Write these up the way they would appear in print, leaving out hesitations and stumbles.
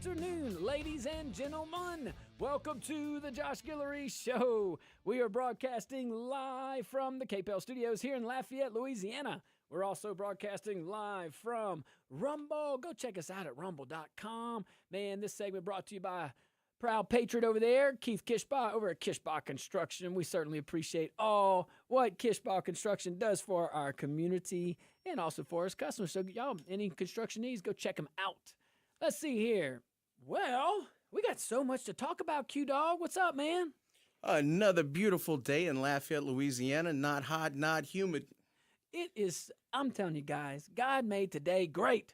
afternoon, ladies and gentlemen. Welcome to the Josh Guillory Show. We are broadcasting live from the KPEL studios here in Lafayette, Louisiana. We're also broadcasting live from Rumble. Go check us out at rumble.com. Man, this segment brought to you by proud patriot over there, Keith Kishbaugh over at Kishbaugh Construction. We certainly appreciate all what Kishbaugh Construction does for our community and also for its customers. So y'all, any construction needs, go check them out. Let's see here. Well, we got so much to talk about, Q-Dog. What's up, man? Another beautiful day in Lafayette, Louisiana. Not hot, not humid. It is, I'm telling you guys, God made today great.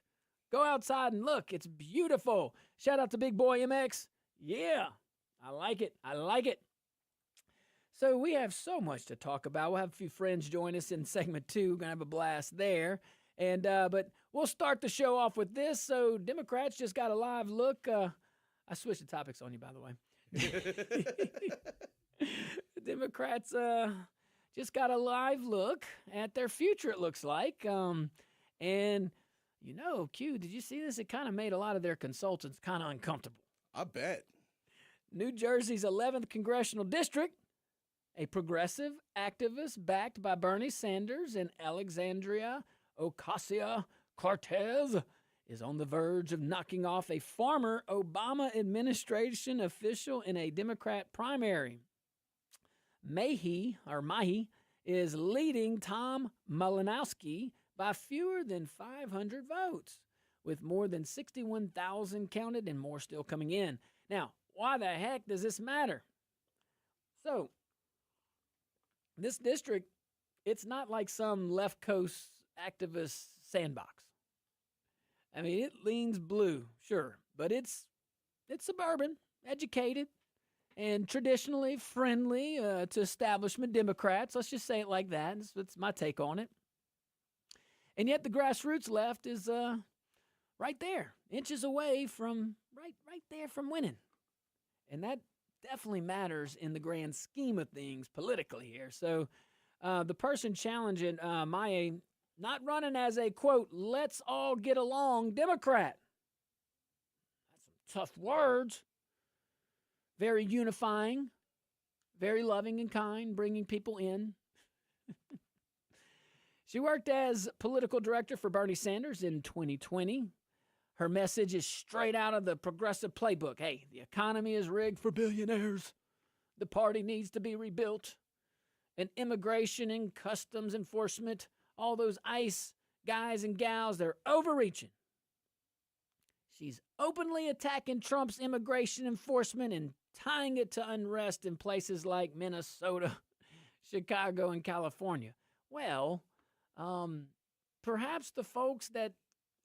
Go outside and look. It's beautiful. Shout out to Big Boy MX. Yeah, I like it. I like it. So we have so much to talk about. We'll have a few friends join us in segment 2. We're going to have a blast there. And but we'll start the show off with this. So Democrats just got a live look. I switched the topics on you, by the way. Democrats just got a live look at their future, it looks like. And, you know, Q, did you see this? It kind of made a lot of their consultants kind of uncomfortable. I bet. New Jersey's 11th Congressional District, a progressive activist backed by Bernie Sanders and Alexandria Ocasio-Cortez, is on the verge of knocking off a former Obama administration official in a Democrat primary. Mahi is leading Tom Malinowski by fewer than 500 votes, with more than 61,000 counted and more still coming in. Now, why the heck does this matter? So, this district, it's not like some left coast activist sandbox. I mean, it leans blue, sure, but it's suburban, educated, and traditionally friendly to establishment Democrats. Let's just say it like that. That's my take on it. And yet the grassroots left is right there, inches away from right there from winning. And that definitely matters in the grand scheme of things politically here. So the person challenging Maya, not running as a, quote, let's all get along Democrat. That's some tough words. Very unifying, very loving and kind, bringing people in. She worked as political director for Bernie Sanders in 2020. Her message is straight out of the progressive playbook. Hey, the economy is rigged for billionaires. The party needs to be rebuilt. And immigration and customs enforcement, all those ICE guys and gals, they're overreaching. She's openly attacking Trump's immigration enforcement and tying it to unrest in places like Minnesota, Chicago, and California. Well, perhaps the folks that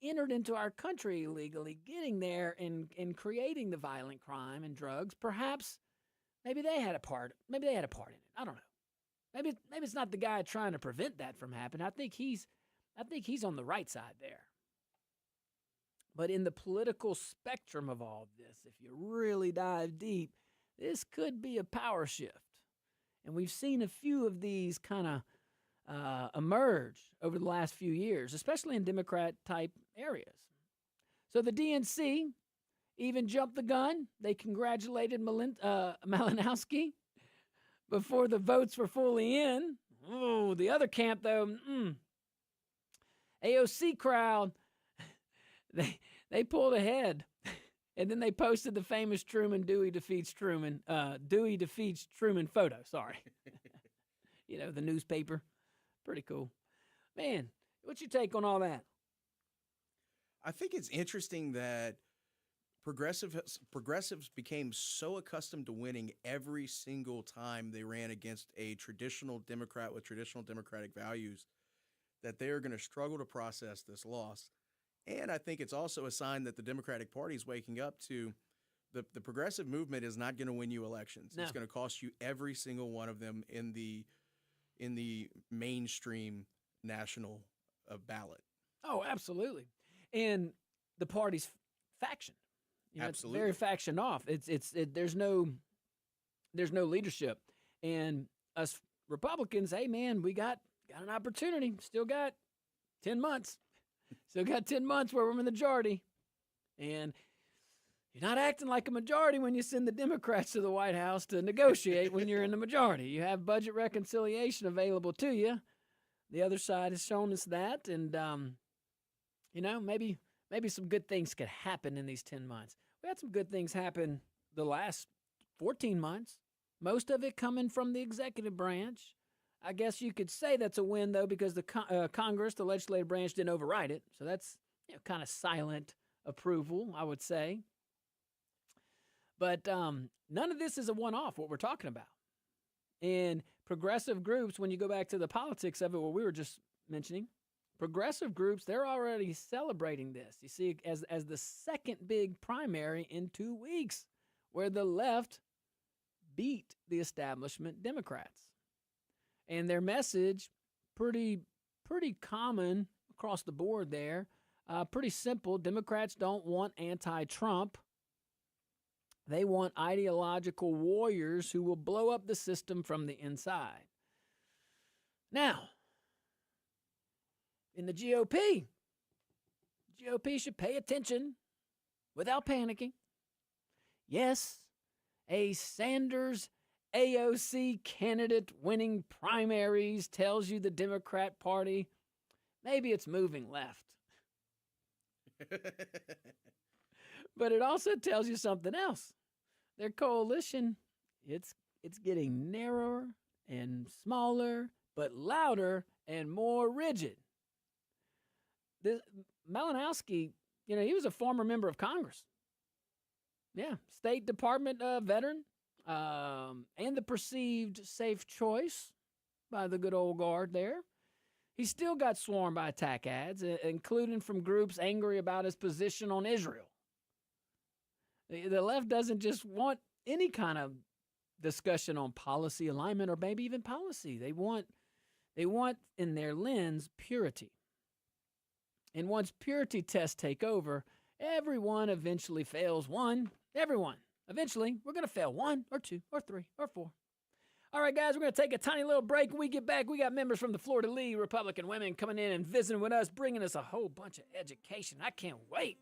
entered into our country illegally, getting there and creating the violent crime and drugs, perhaps maybe they had a part in it. I don't know. Maybe it's not the guy trying to prevent that from happening. I think he's on the right side there. But in the political spectrum of all of this, if you really dive deep, this could be a power shift. And we've seen a few of these kind of emerge over the last few years, especially in Democrat-type areas. So the DNC even jumped the gun. They congratulated Malinowski before the votes were fully in. Oh, the other camp, though, AOC crowd, they pulled ahead. And then they posted the famous Dewey defeats Truman photo, sorry. You know, the newspaper. Pretty cool. Man, what's your take on all that? I think it's interesting that progressives became so accustomed to winning every single time they ran against a traditional Democrat with traditional Democratic values that they are going to struggle to process this loss. And I think it's also a sign that the Democratic Party is waking up to the progressive movement is not going to win you elections. No. It's going to cost you every single one of them in the mainstream national ballot. Oh, absolutely. And the party's faction. You know, absolutely. It's very faction off. There's no leadership. And us Republicans, hey man, we got an opportunity. Still got 10 months. Still got 10 months where we're in the majority. And You're not acting like a majority when you send the Democrats to the White House to negotiate when you're in the majority. You have budget reconciliation available to you. The other side has shown us that, and maybe some good things could happen in these 10 months. We had some good things happen the last 14 months, most of it coming from the executive branch. I guess you could say that's a win, though, because the Congress, the legislative branch, didn't override it. So that's kind of silent approval, I would say. But none of this is a one-off, what we're talking about. And progressive groups, when you go back to the politics of it, what we were just mentioning, progressive groups, they're already celebrating this. You see, as the second big primary in 2 weeks, where the left beat the establishment Democrats. And their message, pretty common across the board there, pretty simple. Democrats don't want anti-Trump. They want ideological warriors who will blow up the system from the inside. Now, in the GOP should pay attention without panicking. Yes, a Sanders AOC candidate winning primaries tells you the Democrat Party, maybe it's moving left. But it also tells you something else. Their coalition, it's getting narrower and smaller, but louder and more rigid. Malinowski, he was a former member of Congress. Yeah, State Department veteran, and the perceived safe choice by the good old guard there. He still got swarmed by attack ads, including from groups angry about his position on Israel. The left doesn't just want any kind of discussion on policy alignment or maybe even policy. They want in their lens purity. And once purity tests take over, everyone eventually fails one. Everyone. Eventually, we're going to fail 1 or 2 or 3 or 4. All right, guys, we're going to take a tiny little break. When we get back, we got members from the Florida League, Republican women coming in and visiting with us, bringing us a whole bunch of education. I can't wait.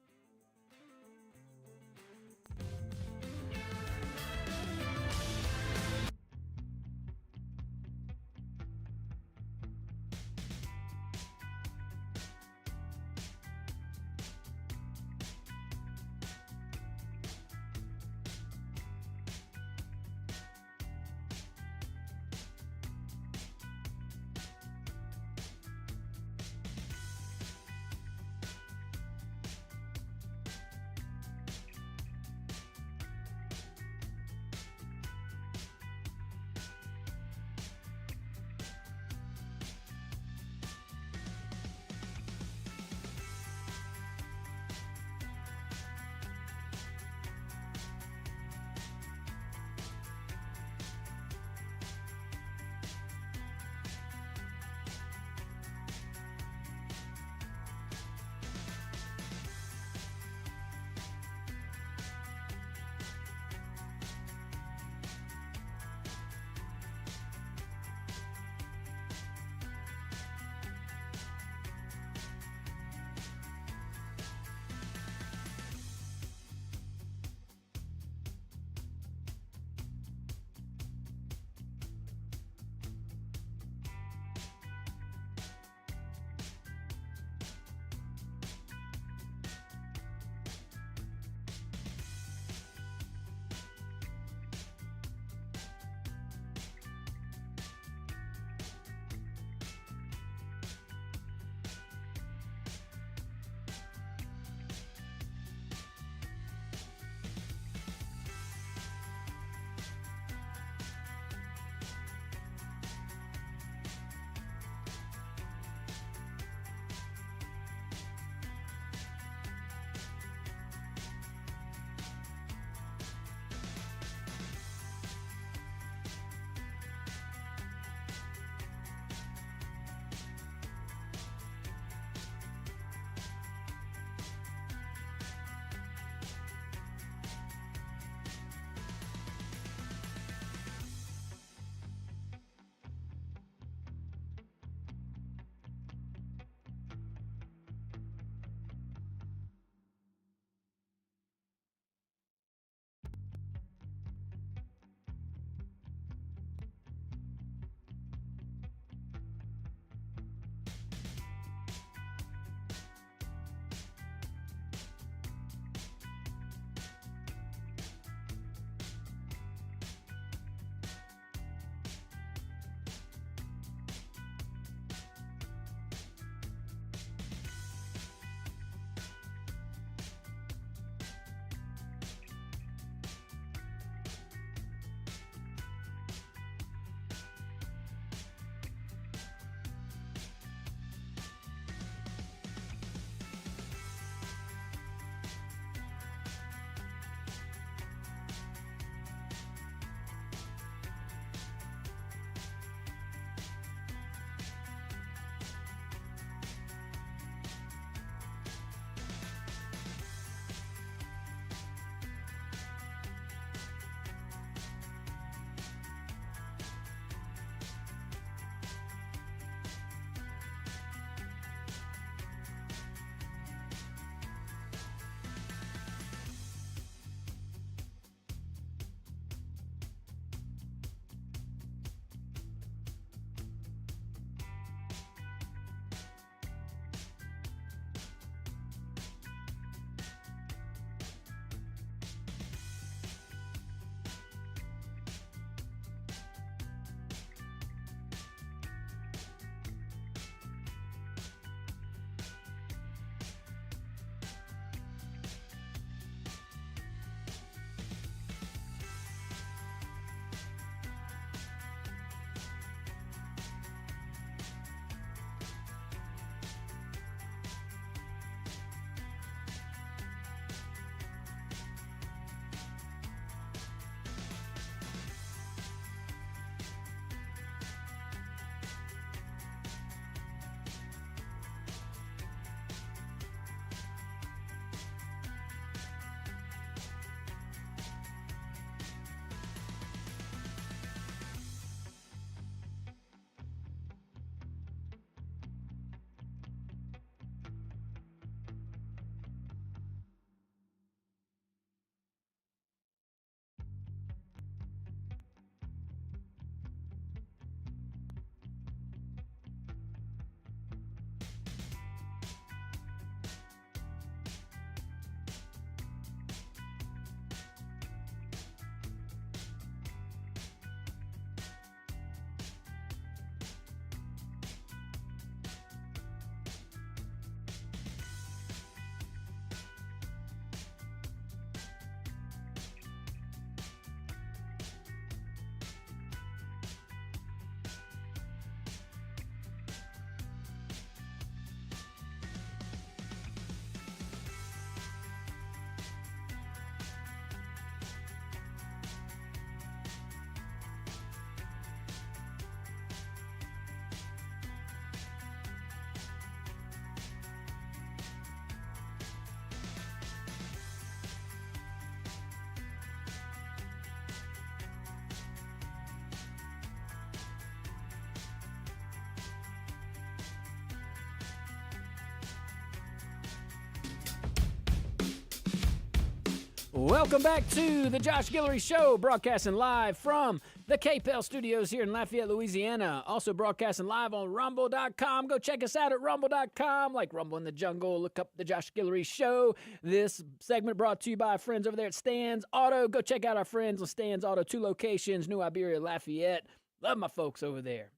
Welcome back to the Josh Guillory Show, broadcasting live from the KPEL studios here in Lafayette, Louisiana. Also broadcasting live on rumble.com. Go check us out at rumble.com, like Rumble in the Jungle. Look up the Josh Guillory Show. This segment brought to you by our friends over there at Stan's Auto. Go check out our friends on Stan's Auto, 2 locations, New Iberia, Lafayette. Love my folks over there.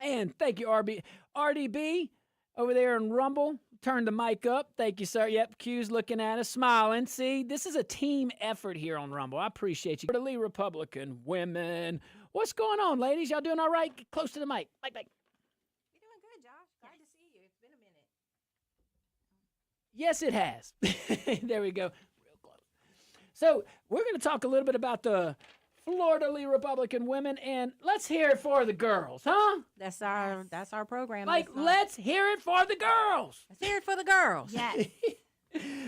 And thank you, RDB, over there in Rumble. Turn the mic up. Thank you, sir. Yep, Q's looking at us, smiling. See, this is a team effort here on Rumble. I appreciate you. Quarterly Republican women. What's going on, ladies? Y'all doing all right? Get close to the mic. Mike. You're doing good, Josh. Glad to see you. It's been a minute. Yes, it has. There we go. Real close. So we're going to talk a little bit about the Florida Republican women, and let's hear it for the girls, huh? That's our program. Like, let's hear it for the girls. Let's hear it for the girls. Yes.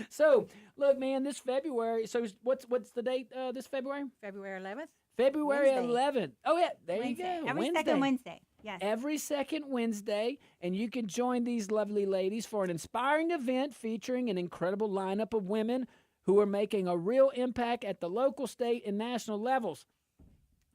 So, look, man, this February. So, what's the date? This February? February 11th. February Wednesday. 11th. Oh yeah, there Wednesday. you go. Every second Wednesday. Yes. Every second Wednesday, and you can join these lovely ladies for an inspiring event featuring an incredible lineup of women who are making a real impact at the local, state, and national levels.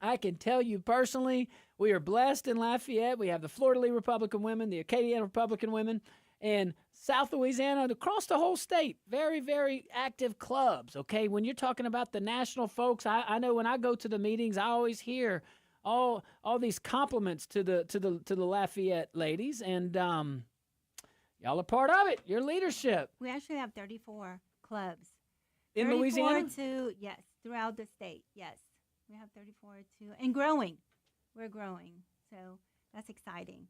I can tell you personally, we are blessed in Lafayette. We have the Florida Republican women, the Acadiana Republican women, and South Louisiana, across the whole state. Very, very active clubs, okay? When you're talking about the national folks, I know when I go to the meetings, I always hear all these compliments to the Lafayette ladies, and y'all are part of it. Your leadership We actually have 34 clubs. in 34 Louisiana. yes, throughout the state. Yes. We have 34 too. And growing. We're growing. So that's exciting.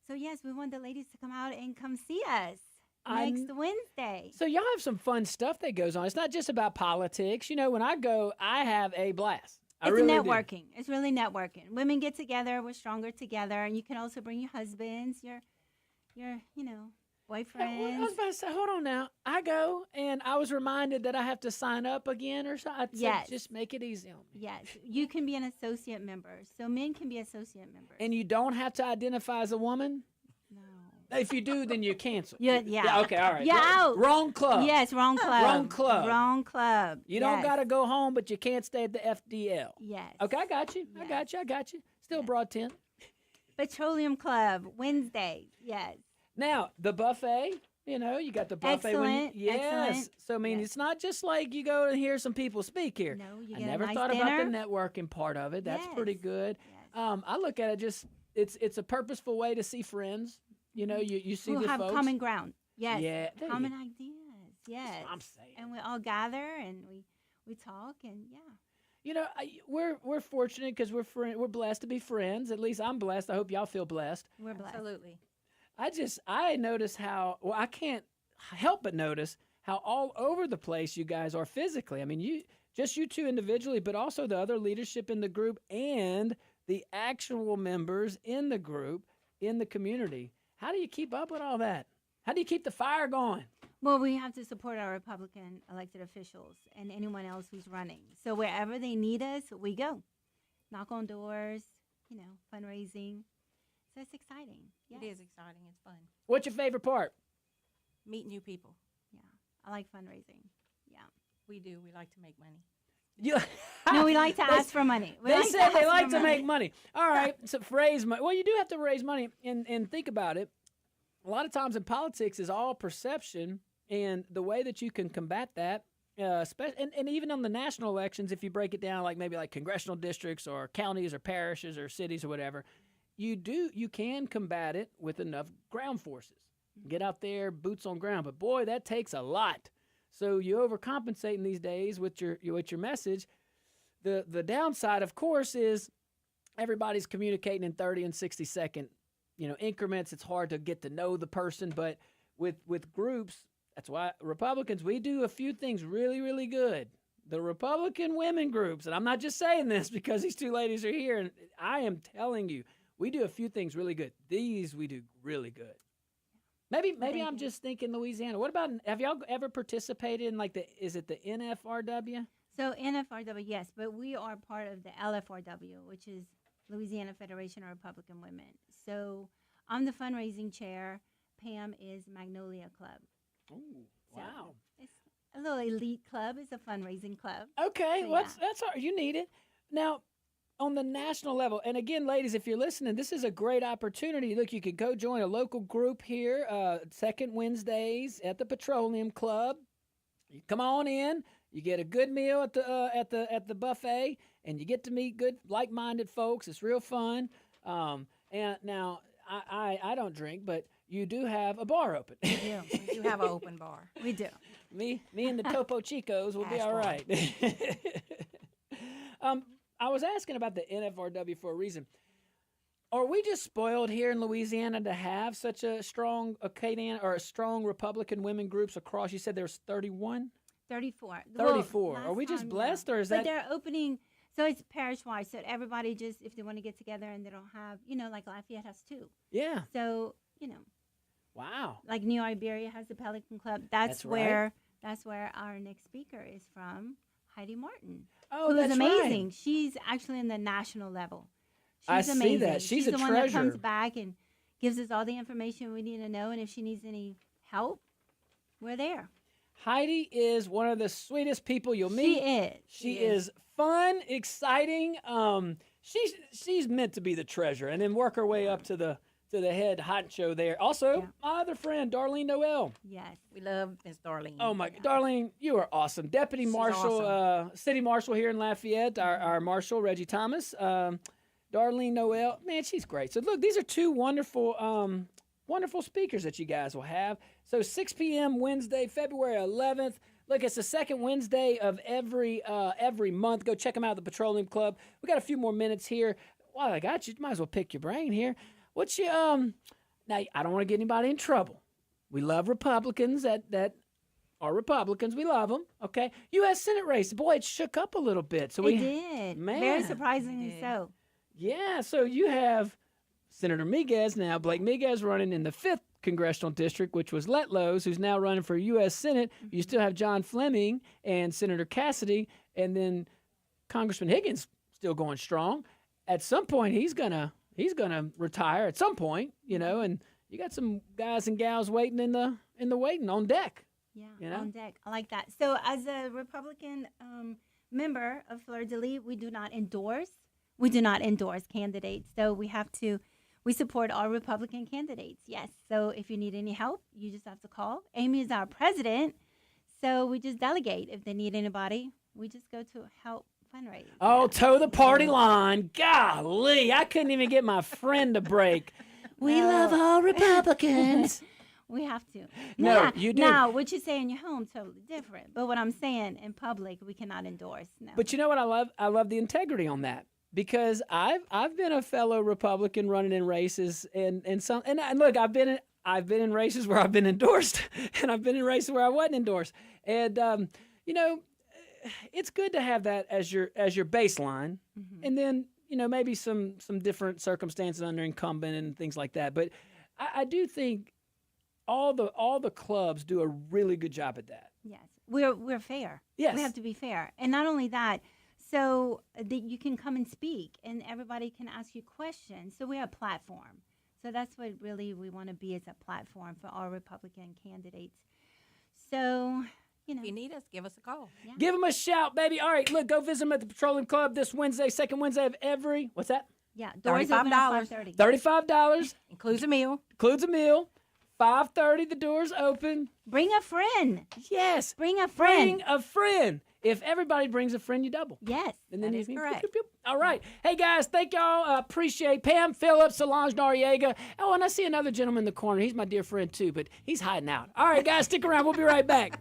So, yes, we want the ladies to come out and come see us next Wednesday. So y'all have some fun stuff that goes on. It's not just about politics. You know, when I go, I have a blast. I It's really do. networking. It's really networking. Women get together. We're stronger together. And you can also bring your husbands, your I boyfriends. was about to say, hold on now. I go, and I was reminded that I have to sign up again or something. I said, Yes. just make it easy on me. Yes, you can be an associate member. So men can be associate members. And you don't have to identify as a woman? No. If you do, then you cancel. Yeah. Okay, all right. Yeah, out. Wrong club. Yes, wrong club. Wrong club. Wrong club. You don't Yes. got to go home, but you can't stay at the FDL. Yes. Okay, I got you. I got you. Still Yes. broad tent. Petroleum Club, Wednesday. Yes. Now, the buffet, you know, you got the buffet. Excellent, Yes. excellent. So, I mean, Yes. it's not just like you go and hear some people speak here. No, you I get never a nice thought dinner. about the networking part of it. That's pretty Yes. good. Yes. I look at it just, it's a purposeful way to see friends. You know, you see Who the have folks. common ground. Yes. Yeah, there you Common go. ideas. Yes. That's what I'm saying. And we all gather and we talk and yeah. You know, we're fortunate because we're blessed to be friends. At least I'm blessed. I hope y'all feel blessed. We're blessed. Absolutely. I notice how, well, I can't help but notice how all over the place you guys are physically. I mean, you two individually, but also the other leadership in the group and the actual members in the group, in the community. How do you keep up with all that? How do you keep the fire going? Well, we have to support our Republican elected officials and anyone else who's running. So wherever they need us, we go. Knock on doors, fundraising. So it's exciting. Yes. It is exciting. It's fun. What's your favorite part? Meet new people. Yeah. I like fundraising. Yeah. We do. We like to make money. You, No, we like to ask for money. We They like said they ask like for to money. make money. All right, so raise money. Well, you do have to raise money, and think about it. A lot of times in politics is all perception, and the way that you can combat that, and even on the national elections, if you break it down, like maybe like congressional districts or counties or parishes or cities or whatever, you can combat it with enough ground forces. Get out there, boots on ground. But boy, that takes a lot. So you overcompensate in these days with your message. The downside, of course, is everybody's communicating in 30 and 60 second, increments. It's hard to get to know the person, but with groups, that's why Republicans, we do a few things really, really good. The Republican women groups, and I'm not just saying this because these two ladies are here, and I am telling you, we do a few things really good. These we do really good. Maybe I'm just thinking Louisiana. What about, have y'all ever participated in is it the NFRW? So NFRW, yes, but we are part of the LFRW, which is Louisiana Federation of Republican Women. So I'm the fundraising chair. Pam is Magnolia Club. Oh, So wow. it's a little elite club. It's a fundraising club. Okay, So, well, yeah. that's all you need it. Now, on the national level, and again, ladies, if you're listening, this is a great opportunity. Look, you could go join a local group here, second Wednesdays at the Petroleum Club. You come on in. You get a good meal at the buffet, and you get to meet good like-minded folks. It's real fun. And now I don't drink, but you do have a bar open. We do. We do have an open bar. We do. me and the Topo Chicos will be Ask all for right. I was asking about the NFRW for a reason. Are we just spoiled here in Louisiana to have such a strong Acadian or a strong Republican women groups across? You said there's 31? 34. 34. Well, Are we last just time, blessed, yeah. or is But that? they're opening, so it's parish-wide. So everybody just, if they want to get together and they don't have, like Lafayette has two. Yeah. So, Wow. like New Iberia has the Pelican Club. That's right. That's where our next speaker is from, Heidi Martin. Oh, who is that's amazing. right. She's actually in the national level. She's I see amazing. that. She's a the one that comes treasure. back and gives us all the information we need to know. And if she needs any help, we're there. Heidi is one of the sweetest people you'll She meet. is. She is fun, exciting. She's meant to be the treasure, and then work her way up to the head honcho there. Also, Yeah. my other friend, Darlene Noel. Yes. We love Miss Darlene. Oh my, Darlene, you are awesome. Deputy She's Marshal, City Marshal here in Lafayette. Our Marshal Reggie Thomas. Darlene Noel, man, she's great. So look, these are two wonderful, wonderful speakers that you guys will have. So 6 p.m. Wednesday, February 11th. Look, it's the second Wednesday of every month. Go check them out at the Petroleum Club. We got a few more minutes here. While I got you, might as well pick your brain here. What's your Now, I don't want to get anybody in trouble. We love Republicans that are Republicans. We love them. Okay, U.S. Senate race. Boy, it shook up a little bit. So It did. man. Very surprisingly It did. so. yeah. So you have Senator Miguez now, Blake Miguez running in the 5th congressional district, which was Letlow's, who's now running for U.S. Senate. You still have John Fleming and Senator Cassidy, and then Congressman Higgins still going strong. At some point, he's gonna retire. At some point, and you got some guys and gals waiting in the waiting on deck. Yeah, on deck. I like that. So as a Republican member of Fleur de Lis, we do not endorse candidates. So we support all Republican candidates. Yes. So if you need any help, you just have to call. Amy is our president. So we just delegate. If they need anybody, we just go to help fundraise. Oh, toe the party line. Golly, I couldn't even get my friend to break. We love all Republicans. We have to. No, Now- you do. Now, what you say in your home, totally different. But what I'm saying in public, we cannot endorse. No. But you know what I love? I love the integrity on that, because I've been a fellow Republican running in races, and look, I've been in races where I've been endorsed, and I've been in races where I wasn't endorsed, and it's good to have that as your baseline, and then maybe some different circumstances under incumbent and things like that. But I do think all the clubs do a really good job at that. Yes, we're fair. Yes. We have to be fair, and not only that, so that you can come and speak, and everybody can ask you questions. So we're a platform. So that's what really we want to be, as a platform for all Republican candidates. So If you need us, give us a call. yeah. Give them a shout, baby. All right, look, go visit them at the Petroleum Club this Wednesday, second Wednesday of every. What's that? Yeah, doors open at $35. 5:30. $35 Includes a meal. includes a meal. 5:30, the doors open. Bring a friend. Yes. Bring a friend. Bring a friend. If everybody brings a friend, you double. Yes. And then That you is can- correct. pew, pew, pew. All right. Hey, guys, thank y'all. Appreciate Pam Phillips, Solange Noriega. Oh, and I see another gentleman in the corner. He's my dear friend, too, but he's hiding out. All right, guys, stick around. We'll be right back.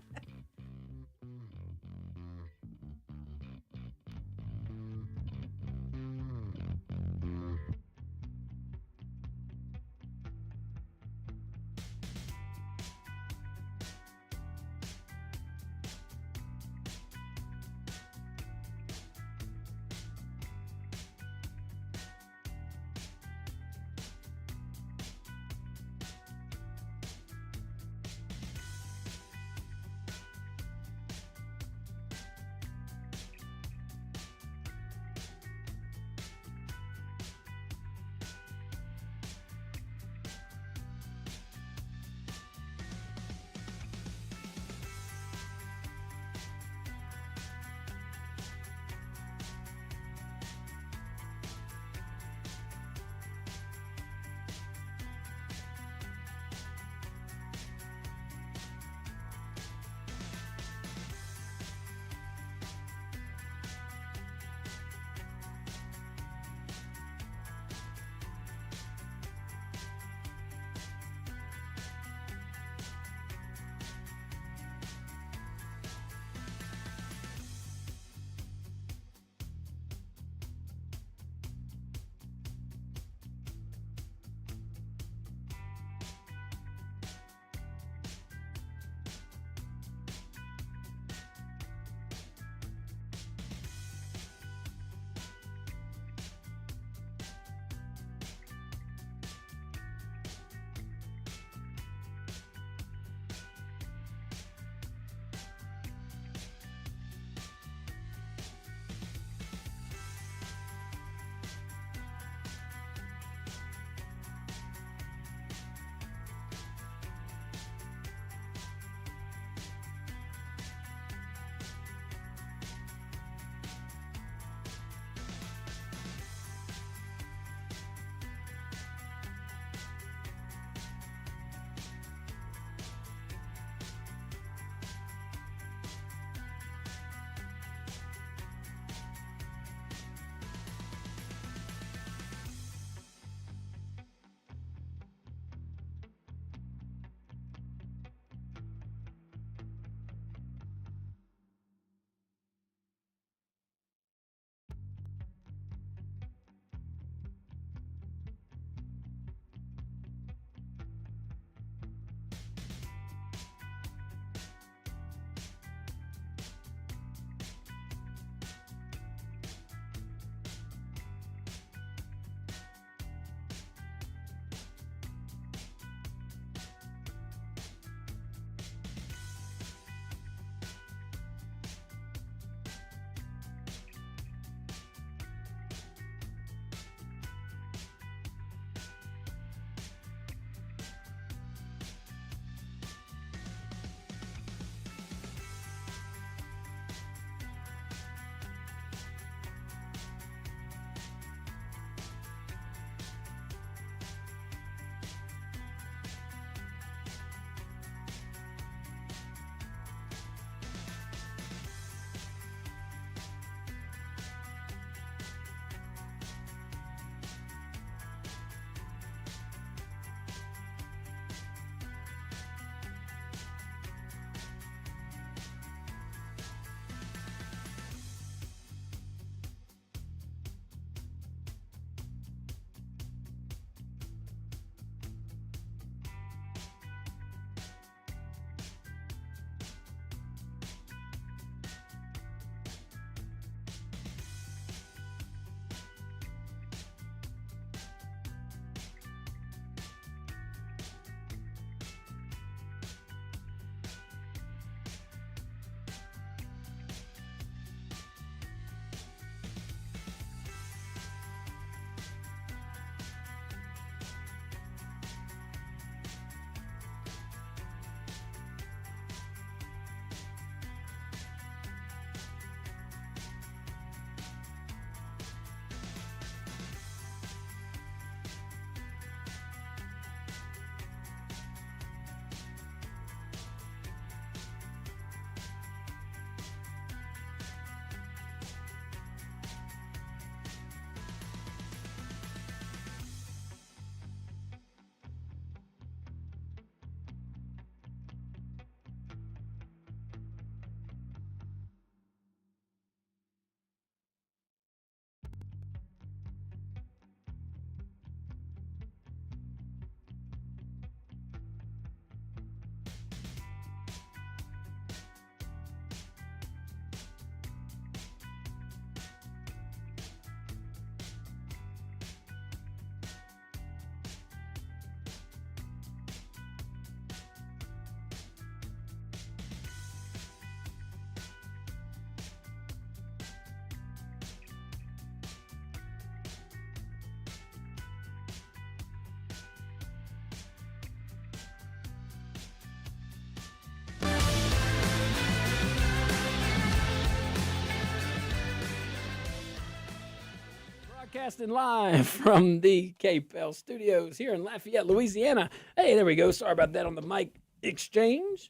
Broadcasting live from the KPEL studios here in Lafayette, Louisiana. Hey, there we go. Sorry about that on the mic exchange.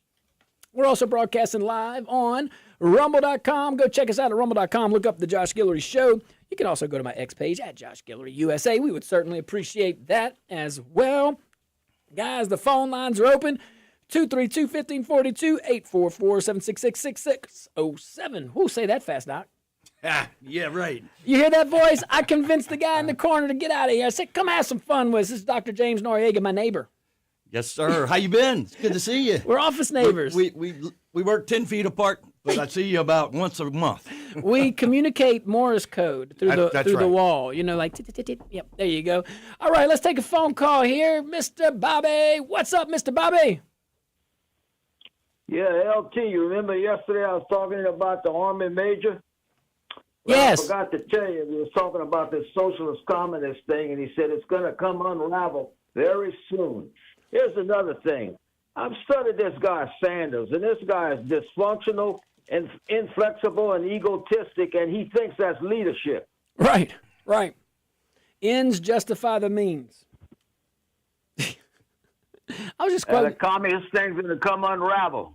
We're also broadcasting live on rumble.com. Go check us out at rumble.com. Look up the Josh Guillory Show. You can also go to my X page at Josh Guillory USA. We would certainly appreciate that as well. Guys, the phone lines are open. 232-1542, 844-766-6607. Who'll say that fast, Doc? Yeah, right. You hear that voice? I convinced the guy in the corner to get out of here. I said, come have some fun with us. This is Dr. James Noriega, my neighbor. Yes, sir. How you been? It's good to see you. We're office neighbors. We work 10 feet apart, but I see you about once a month. We communicate Morse code through That's the right. wall. You know, like, yep, there you go. All right, let's take a phone call here. Mr. Bobby. What's up, Mr. Bobby? Yeah, LT, you remember yesterday I was talking about the Army Major? Well, Yes. I forgot to tell you, we was talking about this socialist communist thing, and he said it's going to come unravel very soon. Here's another thing. I've studied this guy Sanders, and this guy is dysfunctional and inflexible and egotistic, and he thinks that's leadership. Right. Ends justify the means. I was just And the quoting. communist thing's going to come unravel.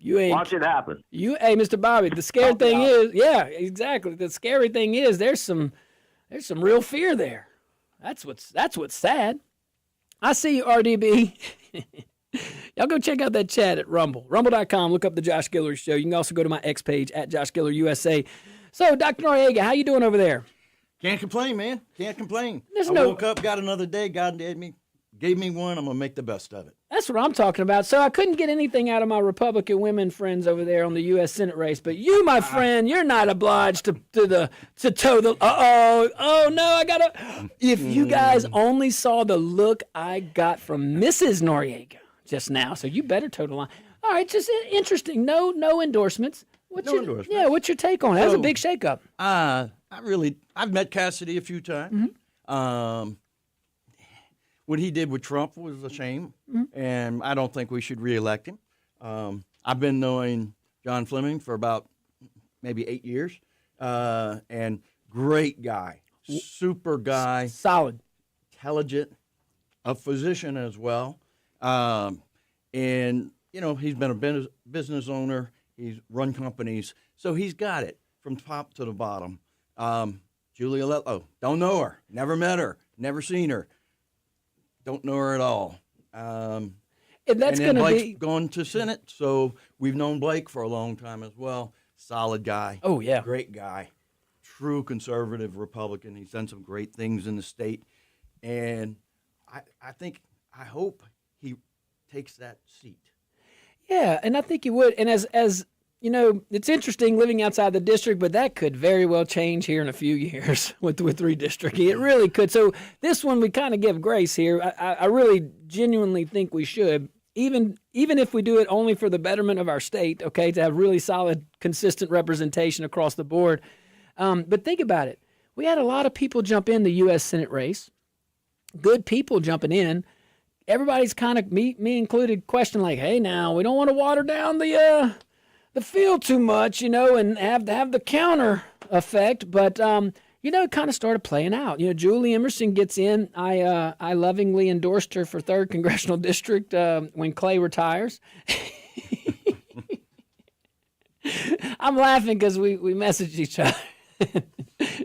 You ain't. Watch it happen. Hey, Mr. Bobby, the scary thing is, yeah, exactly. The scary thing is there's some real fear there. That's what's sad. I see you, RDB. Y'all go check out that chat at Rumble. Rumble.com. Look up the Josh Guillory Show. You can also go to my X page at Josh Guillory USA. So, Dr. Noriega, how you doing over there? Can't complain, man. Can't complain. There's I no- woke up, got another day. God gave me one. I'm going to make the best of it. That's what I'm talking about. So I couldn't get anything out of my Republican women friends over there on the U.S. Senate race. But you, my friend, you're not obliged to toe the. Oh no, I gotta. If you guys only saw the look I got from Mrs. Noriega just now, so you better toe the line. All right, just interesting. No endorsements. No endorsements. Yeah, what's your take on it? That was a So- big shakeup. I've met Cassidy a few times. What he did with Trump was a shame, and I don't think we should reelect him. I've been knowing John Fleming for about maybe 8 years, and great guy, super guy, Solid. intelligent, a physician as well. And, he's been a business owner. He's run companies. So he's got it from top to the bottom. Julia Letlow, don't know her, never met her, never seen her, don't know her at all. And that's and then going to Blake's be. gone to Senate, so we've known Blake for a long time as well. Solid guy. Oh, yeah. Great guy. True conservative Republican. He's done some great things in the state. And I hope he takes that seat. Yeah, and I think you would. And as you know, it's interesting living outside the district, but that could very well change here in a few years with redistricting. It really could. So this one, we kind of give grace here. I really genuinely think we should, even if we do it only for the betterment of our state, okay, to have really solid, consistent representation across the board. But think about it. We had a lot of people jump in the U.S. Senate race, good people jumping in. Everybody's kind of, me included, question like, hey, now, we don't want to water down the field too much, and have the counter effect. But, it kind of started playing out. Julie Emerson gets in. I lovingly endorsed her for 3rd Congressional District when Clay retires. I'm laughing because we messaged each other.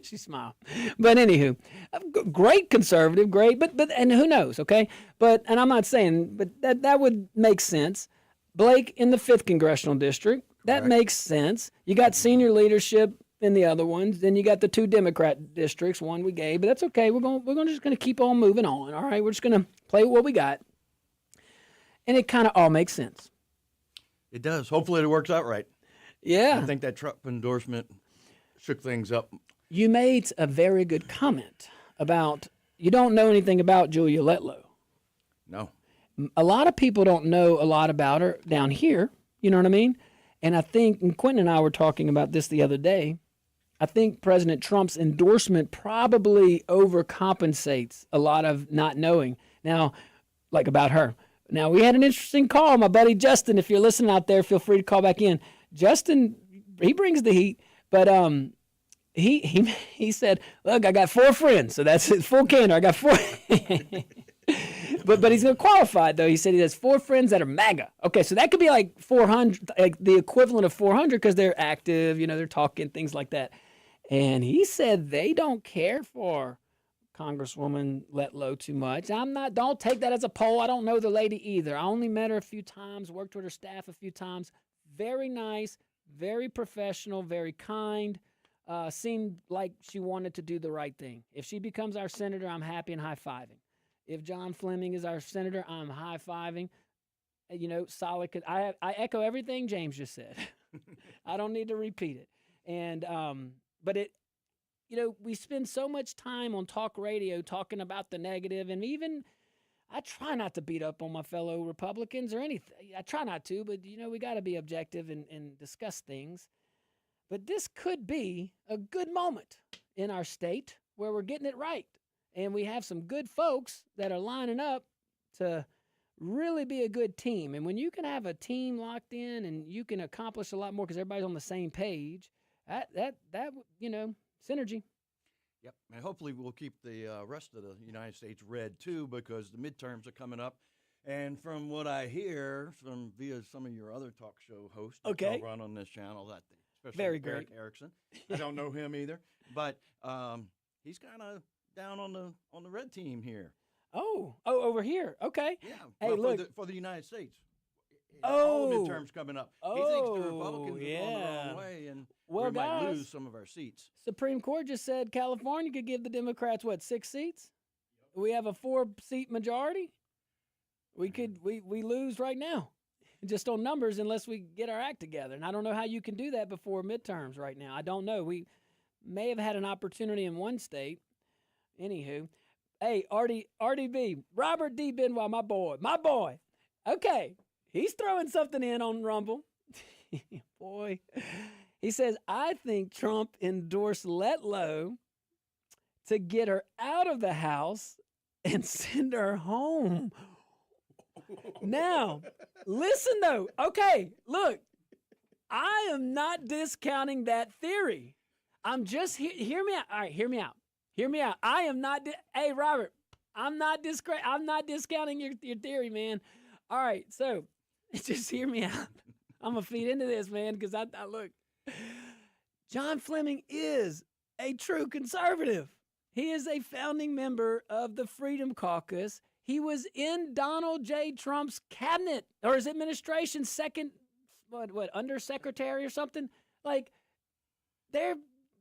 She smiled. But anywho, great conservative, great, but and who knows, okay? And I'm not saying, but that would make sense. Blake in the 5th Congressional District, that Correct. makes sense. You got senior leadership in the other ones. Then you got the 2 Democrat districts, one we gave, but that's okay. We're just gonna keep on moving on. All right, we're just gonna play with what we got, and it kind of all makes sense. It does. Hopefully it works out right. Yeah. I think that Trump endorsement shook things up. You made a very good comment about you don't know anything about Julia Letlow. No. A lot of people don't know a lot about her down here. You know what I mean? And I think, and Quentin and I were talking about this the other day, I think President Trump's endorsement probably overcompensates a lot of not knowing. Now, like about her. Now, we had an interesting call. My buddy Justin, if you're listening out there, feel free to call back in. Justin, he brings the heat, but he said, "Look, I got 4 friends, so that's it, full candor. I got 4." But he's gonna qualify though. He said he has 4 friends that are MAGA. Okay, so that could be like 400, like the equivalent of 400 because they're active. They're talking things like that. And he said they don't care for Congresswoman Letlow too much. Don't take that as a poll. I don't know the lady either. I only met her a few times, worked with her staff a few times. Very nice, very professional, very kind. Seemed like she wanted to do the right thing. If she becomes our senator, I'm happy and high-fiving. If John Fleming is our senator, I'm high-fiving. Solid. I echo everything James just said. I don't need to repeat it. And but we spend so much time on talk radio talking about the negative, and even I try not to beat up on my fellow Republicans or anything. I try not to, but we got to be objective and discuss things. But this could be a good moment in our state where we're getting it right. And we have some good folks that are lining up to really be a good team. And when you can have a team locked in and you can accomplish a lot more because everybody's on the same page, that synergy. Yep, and hopefully we'll keep the rest of the United States red too, because the midterms are coming up. And from what I hear via some of your other talk show hosts that Okay. run on this channel, especially Very Eric great. Erickson, I don't know him either, but he's kind of down on the red team here. Oh, over here. Okay. Yeah, Hey, well, look. for the United States. Oh. All the midterms coming up. He thinks the Republicans are going the yeah. wrong way, and Well, we might guys, lose some of our seats. Supreme Court just said California could give the Democrats 6 seats. We have a 4-seat majority. We could we lose right now, just on numbers, unless we get our act together. And I don't know how you can do that before midterms right now. I don't know. We may have had an opportunity in one state. Anywho, hey, RDB, Robert D. Benoit, my boy. Okay, he's throwing something in on Rumble. Boy, he says, I think Trump endorsed Letlow to get her out of the house and send her home. Now, listen though. Okay, look, I am not discounting that theory. I'm just hear me out. All right, hear me out. Hear me out. I am not. Hey, Robert, I'm not discounting your theory, man. All right, so just hear me out. I'm gonna feed into this, man, because I look. John Fleming is a true conservative. He is a founding member of the Freedom Caucus. He was in Donald J. Trump's cabinet or his administration, second, undersecretary or something. Like,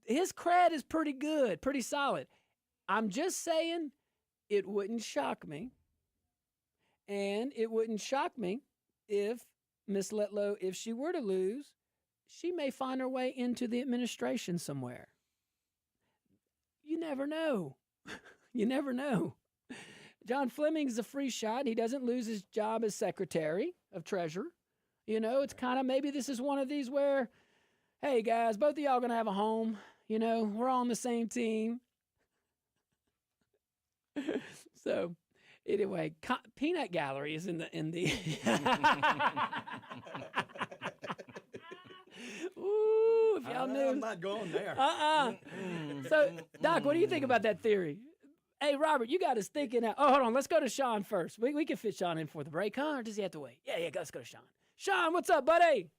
his cred is pretty good, pretty solid. I'm just saying it wouldn't shock me. And it wouldn't shock me if Miss Letlow, if she were to lose, she may find her way into the administration somewhere. You never know. You never know. John Fleming's a free shot. He doesn't lose his job as Secretary of Treasury. It's kind of, maybe this is one of these where, hey, guys, both of y'all going to have a home. We're all on the same team. So, anyway, Peanut Gallery is in the. Ooh, if y'all knew. I'm not going there. So, Doc, what do you think about that theory? Hey, Robert, you got us thinking. Oh, hold on. Let's go to Sean first. We can fit Sean in for the break, huh? Or does he have to wait? Yeah, let's go to Sean. Sean, what's up, buddy?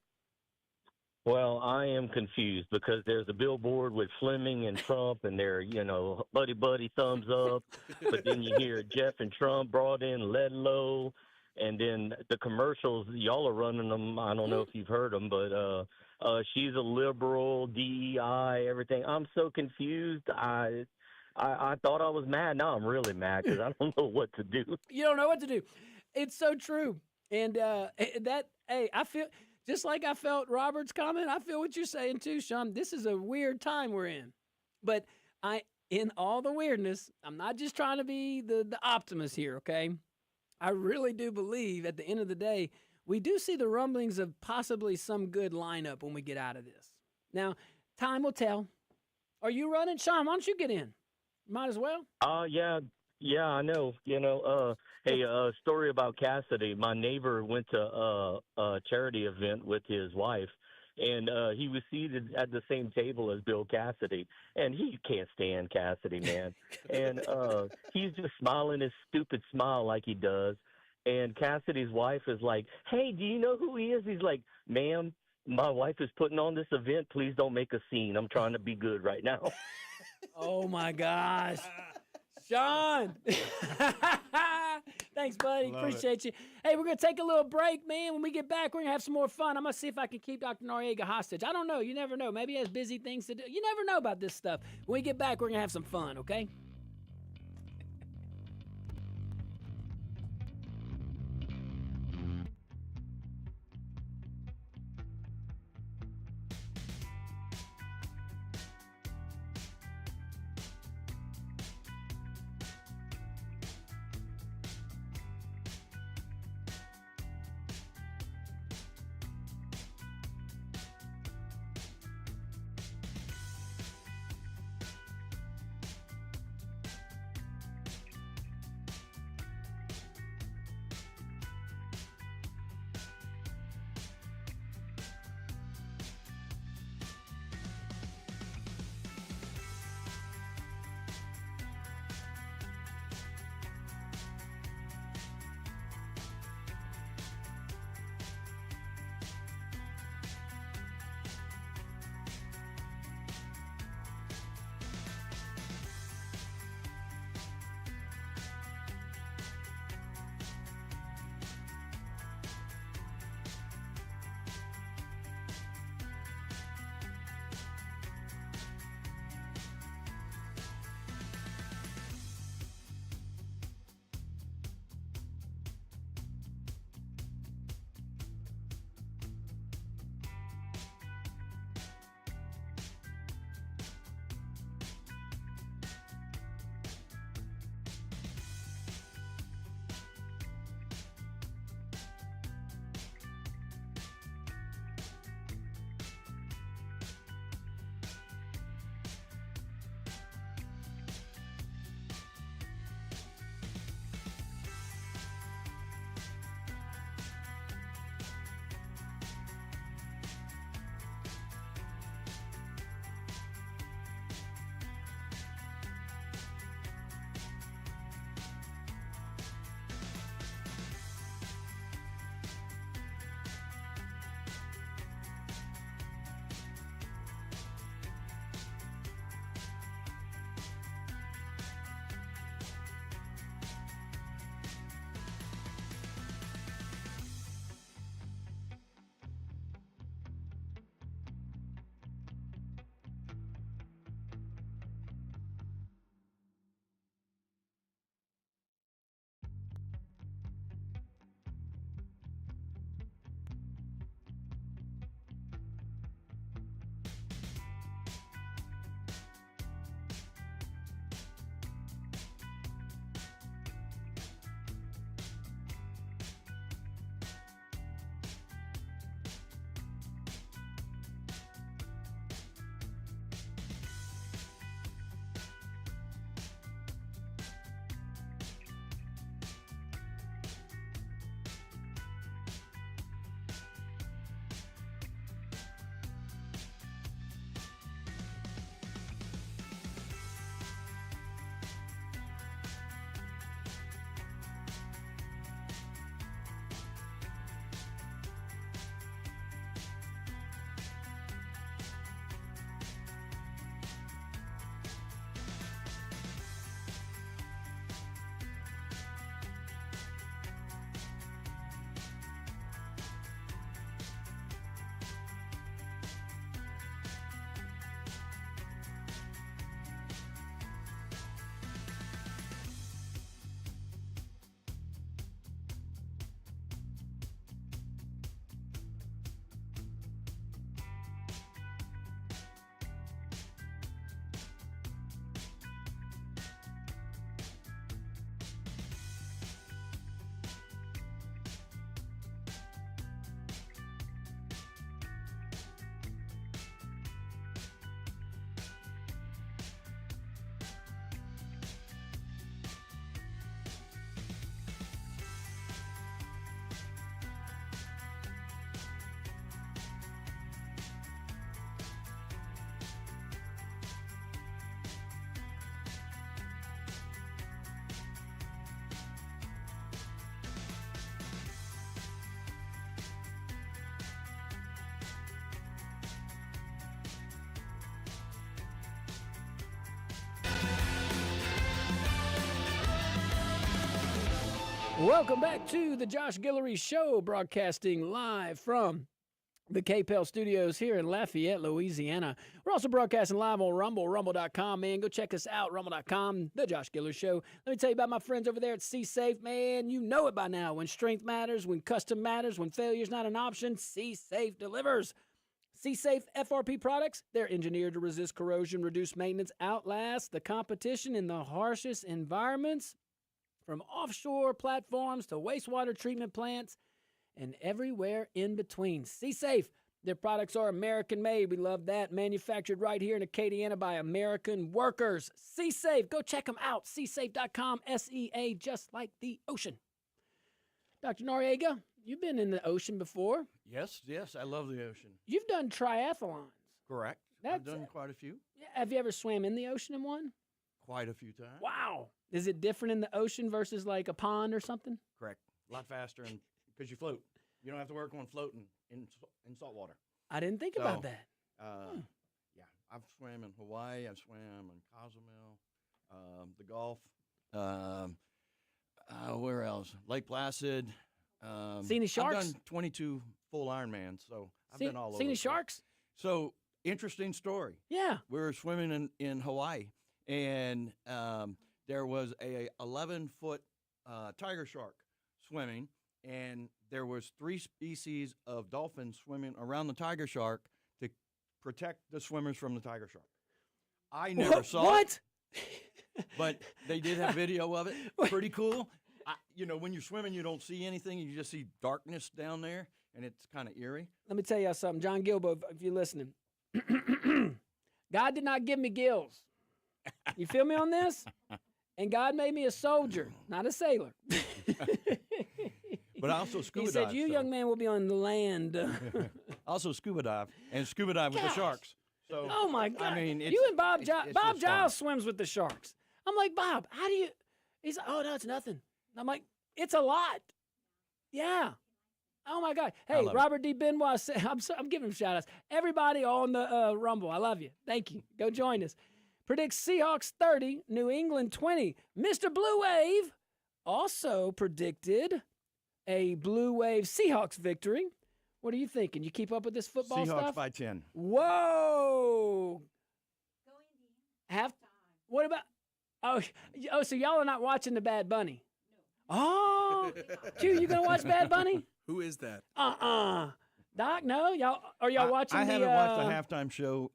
Well, I am confused because there's a billboard with Fleming and Trump, and they're, buddy, thumbs up. But then you hear Jeff and Trump brought in Letlow, and then the commercials, y'all are running them. I don't know if you've heard them, but she's a liberal, DEI, everything. I'm so confused. I thought I was mad. Now I'm really mad because I don't know what to do. You don't know what to do. It's so true. And I feel just like I felt Robert's comment. I feel what you're saying too, Sean. This is a weird time we're in. But in all the weirdness, I'm not just trying to be the optimist here, okay? I really do believe at the end of the day, we do see the rumblings of possibly some good lineup when we get out of this. Now, time will tell. Are you running? Sean, why don't you get in? Might as well. Yeah, I know. Hey, story about Cassidy. My neighbor went to a charity event with his wife, and he was seated at the same table as Bill Cassidy, and he can't stand Cassidy, man. And he's just smiling his stupid smile like he does. And Cassidy's wife is like, "Hey, do you know who he is?" He's like, "Ma'am, my wife is putting on this event. Please don't make a scene. I'm trying to be good right now." Oh my gosh. Sean. Thanks, buddy. Love it. Appreciate you. Hey, we're going to take a little break, man. When we get back, we're going to have some more fun. I'm going to see if I can keep Dr. Noriega hostage. I don't know. You never know. Maybe he has busy things to do. You never know about this stuff. When we get back, we're going to have some fun, okay? Welcome back to the Josh Guillory Show, broadcasting live from the KPEL studios here in Lafayette, Louisiana. We're also broadcasting live on Rumble, rumble.com, man. Go check us out, rumble.com, the Josh Guillory Show. Let me tell you about my friends over there at C-Safe, man. You know it by now. When strength matters, when custom matters, when failure's not an option, C-Safe delivers. C-Safe FRP products, they're engineered to resist corrosion, reduce maintenance, outlast the competition in the harshest environments. From offshore platforms to wastewater treatment plants and everywhere in between. C-Safe, their products are American-made. We love that. Manufactured right here in Acadiana by American workers. C-Safe, go check them out. csafe.com, S-E-A, just like the ocean. Dr. Noriega, you've been in the ocean before. Yes, I love the ocean. You've done triathlons. Correct. That's- I've done quite a few. Have you ever swam in the ocean in one? Quite a few times. Wow. Is it different in the ocean versus like a pond or something? Correct. A lot faster, and because you float, you don't have to work on floating in salt water. I didn't think about that. Yeah, I've swam in Hawaii. I've swam in Cozumel, the Gulf. Where else? Lake Placid. See any sharks? I've done 22 full Ironmans, so I've been all over. See any the place. sharks? So interesting story. Yeah. We were swimming in Hawaii, and there was a 11-foot tiger shark swimming, and there was 3 species of dolphins swimming around the tiger shark to protect the swimmers from the tiger shark. I never saw what? it, but they did have video of it. Pretty cool. When you're swimming, you don't see anything. You just see darkness down there, and it's kind of eerie. Let me tell y'all something. John Gilbo, if you're listening. God did not give me gills. You feel me on this? And God made me a soldier, not a sailor. But I also scuba He said, dive, you so- young man will be on the land. Also scuba dive with the sharks. So Oh, my God. I mean, you and Bob Giles. it's Bob just fun. Giles swims with the sharks. I'm like, Bob, how do you? He's like, oh, no, it's nothing. I'm like, it's a lot. Yeah. Oh, my God. Hey, love it. Robert D. Benoit, I'm giving him shout-outs. Everybody on the Rumble, I love you. Thank you. Go join us. Predicts Seahawks 30, New England 20. Mr. Blue Wave also predicted a Blue Wave Seahawks victory. What are you thinking? You keep up with this football Seahawks stuff? by 10. Whoa. What about? Oh, so y'all are not watching the Bad Bunny? No. Oh, Q, you gonna watch Bad Bunny? Who is that? Doc, no, y'all are y'all watching? I the, haven't watched a halftime show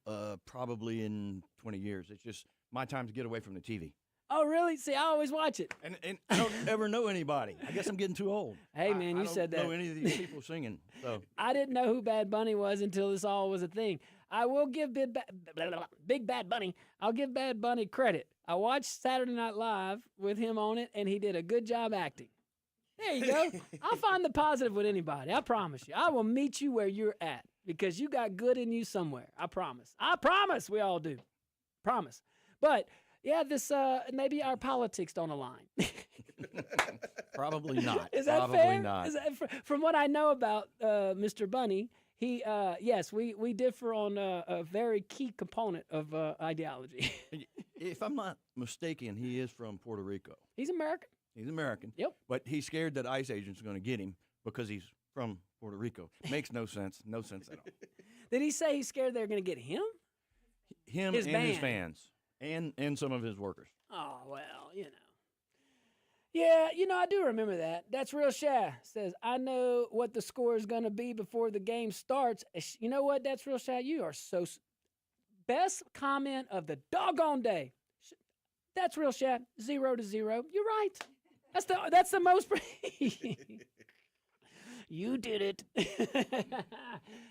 probably in 20 years. It's just my time to get away from the TV. Oh, really? See, I always watch it. And I don't ever know anybody. I guess I'm getting too old. Hey, man, you said I don't that. know any of these people singing. So I didn't know who Bad Bunny was until this all was a thing. I will give Big Bad Bunny. I'll give Bad Bunny credit. I watched Saturday Night Live with him on it, and he did a good job acting. There you go. I'll find the positive with anybody. I promise you. I will meet you where you're at because you got good in you somewhere. I promise. I promise. We all do. Promise. But yeah, this maybe our politics don't align. probably not. Is that probably fair? not. Is that, from what I know about Mr. Bunny, he yes, we differ on a very key component of ideology. If I'm not mistaken, he is from Puerto Rico. He's American. He's American. Yep. But he's scared that ICE agents are going to get him because he's from Puerto Rico. Makes no sense. No sense at all. Did he say he's scared they're going to get him? Him His and his band. fans and some of his workers. Oh, well, you know. Yeah, I do remember that. That's Real Shy. Says, I know what the score is going to be before the game starts. You know what? That's Real Shy. You are so... Best comment of the doggone day. That's Real Shy. 0-0. You're right. That's the most... You did it.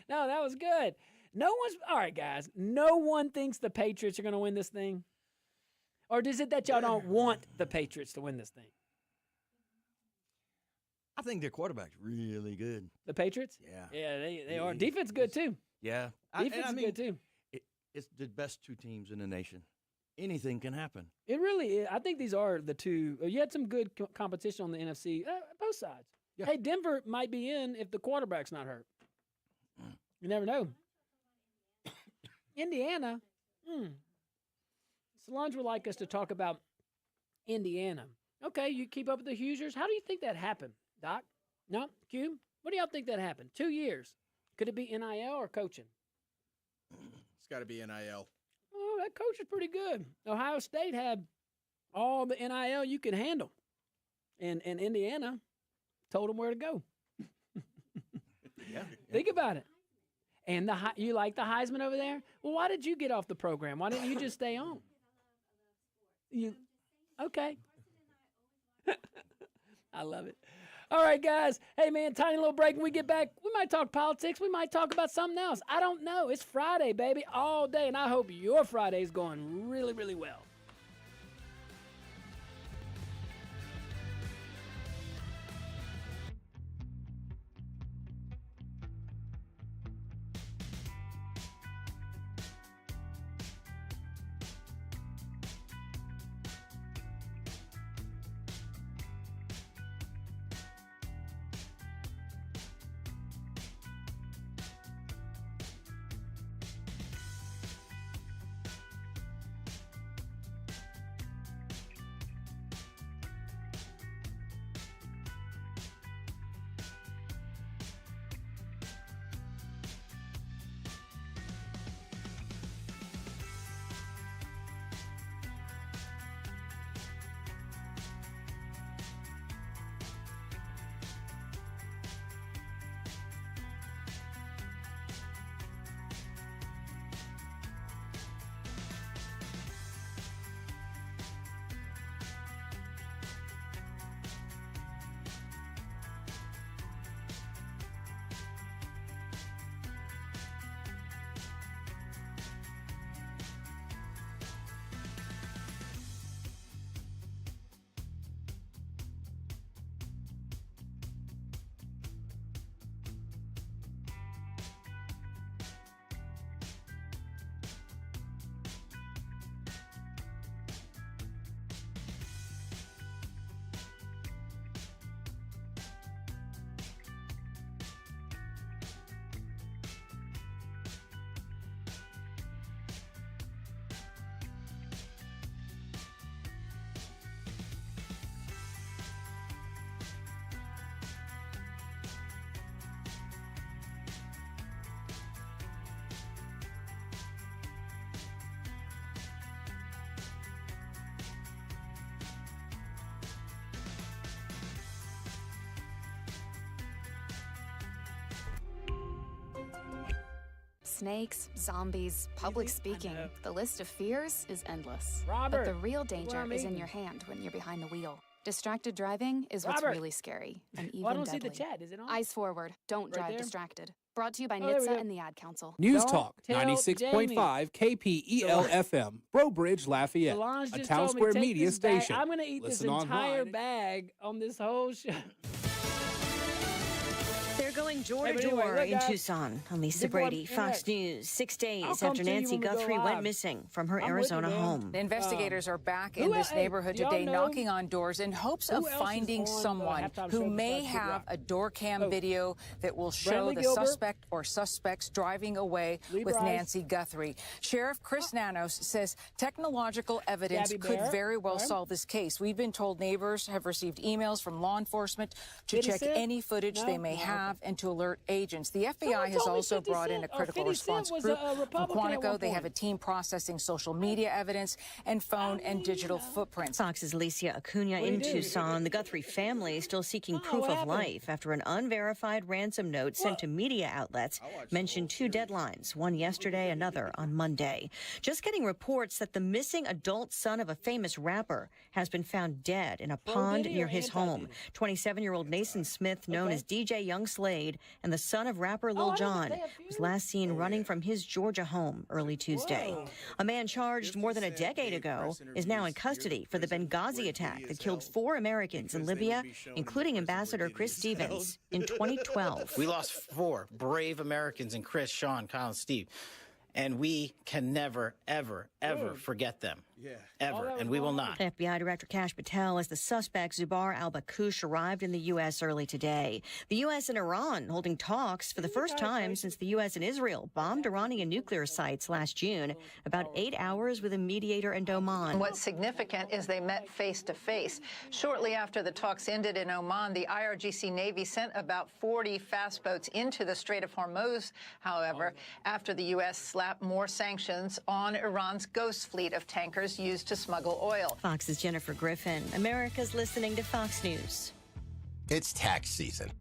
No, that was good. All right, guys. No one thinks the Patriots are going to win this thing? Or is it that y'all don't want the Patriots to win this thing? I think their quarterback's really good. The Patriots? Yeah. Yeah, they are. Defense good, too. Yeah. Defense is good, too. It's the best two teams in the nation. Anything can happen. It really is. I think these are the two. You had some good competition on the NFC, both sides. Yeah. Hey, Denver might be in if the quarterback's not hurt. You never know. Indiana. Solange would like us to talk about Indiana. Okay, you keep up with the Hoosiers. How do you think that happened, Doc? No? Q? What do y'all think that happened? 2 years. Could it be NIL or coaching? It's got to be NIL. Oh, that coach is pretty good. Ohio State had all the NIL you could handle. And Indiana told them where to go. Yeah. Think about it. And you like the Heisman over there? Well, why did you get off the program? Why didn't you just stay on? Okay. I love it. All right, guys. Hey, man, tiny little break. When we get back, we might talk politics. We might talk about something else. I don't know. It's Friday, baby, all day. And I hope your Friday's going really, really well. Snakes, zombies, public speaking. know. The list of fears is endless. Robert, But the real look what danger I'm is in eating. your hand when you're behind the wheel. Distracted driving is what's Robert. really scary and even Well, I don't deadly. see the chat. Is it on? Eyes forward. Don't Right drive there? distracted. Brought to you by Oh, there we NHTSA go. and the Ad Council. News Don't Talk tell 96.5 KPEL FM, Bro Bridge, Lafayette, Solange a just Town told me, Square take media this bag. station. I'm going to eat Listen this entire online. bag on this whole show. They're going door Hey, to but anyway, door look, in guys, Tucson. I'm Lisa big one, Brady, Fox internet. News. 6 I'll days come after to you Nancy when we go Guthrie live. went missing from her I'm with you, Arizona man. home. The investigators are back who in this el- hey, neighborhood do y'all today, know knocking on doors in hopes who of else is finding on the someone halftime who show may besides Kid have Rock? a door cam Oh. video that will show Bradley the Gilbert? suspect or suspects driving away Lee with Bryce? Nancy Guthrie. Sheriff Chris Nanos says technological evidence Gabby could Barrett? very well Right. solve this case. We've been told neighbors have received emails from law enforcement to 50 check Cent? any footage No? they may No, okay. have and to alert agents. The FBI Someone has told me also 50 brought in a Cent or critical 50 Cent response was group a from Republican at one Quantico. They have a point. team processing social media evidence and phone and digital footprints. Fox's Alicia Acuna What'd in he do? Tucson. The Guthrie family is still seeking Oh, proof what of happened? life after an unverified ransom note sent to media outlets mentioned two deadlines, one yesterday, another on Monday. Just getting reports that the missing adult son of a famous rapper has been found dead in a pond Diddy near or his home. anti-Diddy? 27-year-old Nason Smith, known Okay. as DJ Young Slade, and the son of rapper Oh, Lil I didn't know Jon, they had was feud? last seen running from his Georgia home early Tuesday. Whoa. A man charged 50 more than a Cent decade gave ago press is now in interviews custody near the for the prison Benghazi where attack Diddy that is killed held 4 Americans in because they would Libya, be shown in the including prison where Ambassador Diddy Chris is held. Stevens, in 2012. We lost 4 brave Americans, and Chris, Sean, Kyle, and Steve. and we can never, ever, ever forget them. Yeah. Ever, and we will not. FBI Director Kash Patel as the suspect Zubair al-Bakush arrived in the U.S. early today. The U.S. and Iran holding talks for the first time since the U.S. and Israel bombed Iranian nuclear sites last June. About 8 hours with a mediator in Oman. What's significant is they met face to face. Shortly after the talks ended in Oman, the IRGC Navy sent about 40 fast boats into the Strait of Hormuz, however, after the U.S. slapped more sanctions on Iran's ghost fleet of tankers used to smuggle oil. Fox's Jennifer Griffin. America's listening to Fox News. It's tax season.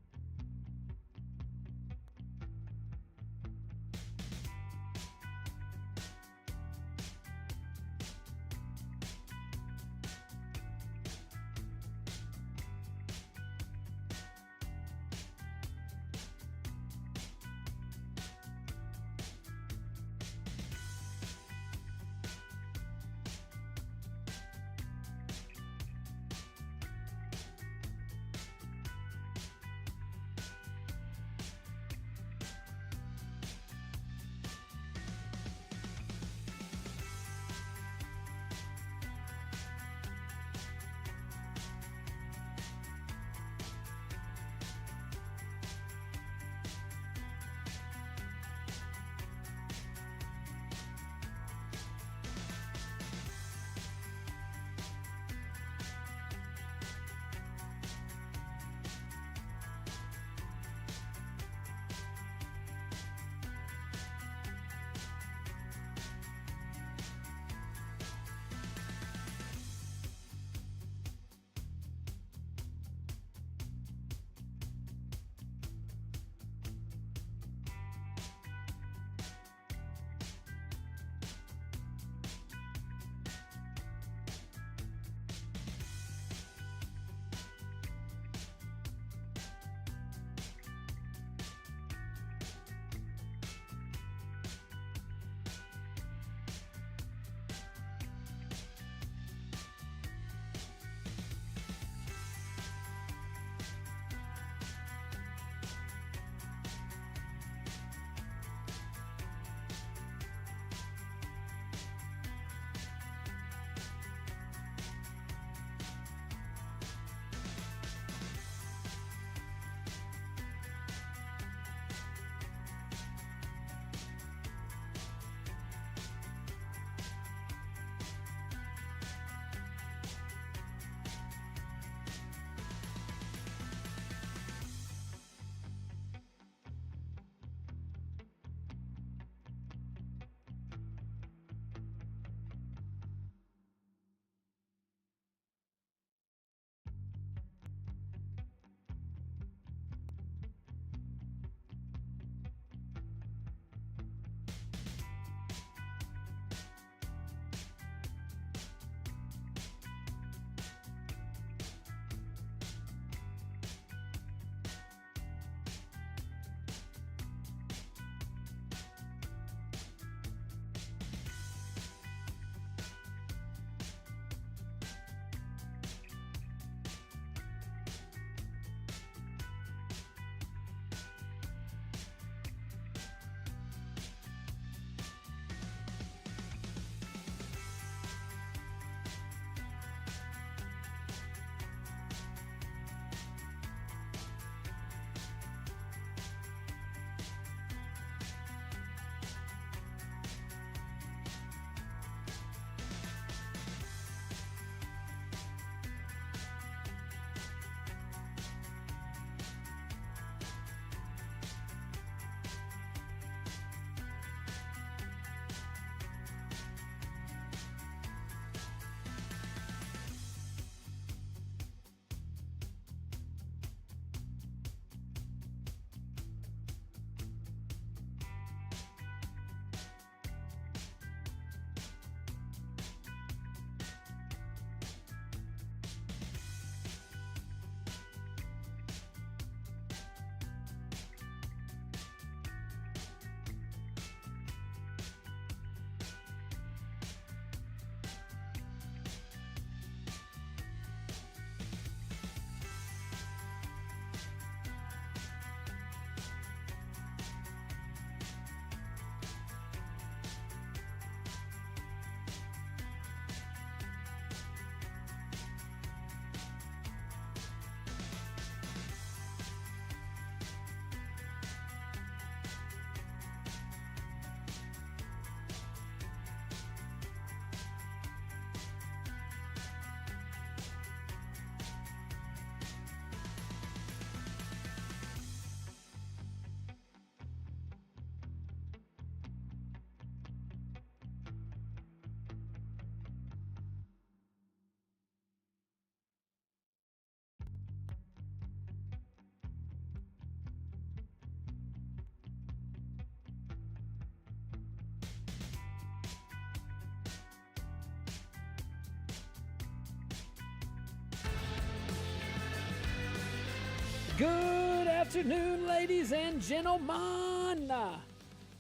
Good afternoon, ladies and gentlemen.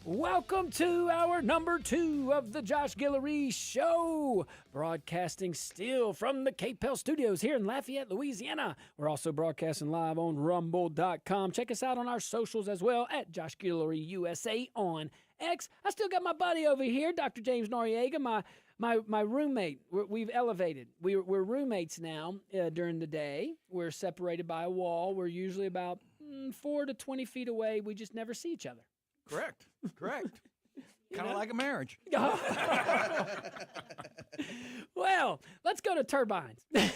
Welcome to our number 2 of the Josh Guillory Show, broadcasting still from the KPEL studios here in Lafayette, Louisiana. We're also broadcasting live on rumble.com. Check us out on our socials as well at Josh Guillory USA on X. I still got my buddy over here, Dr. James Noriega, my roommate. We've elevated. We're roommates now during the day. We're separated by a wall. We're usually about 4 to 20 feet away. We just never see each other. Correct. Kind of like a marriage. Well, let's go to turbines. I'm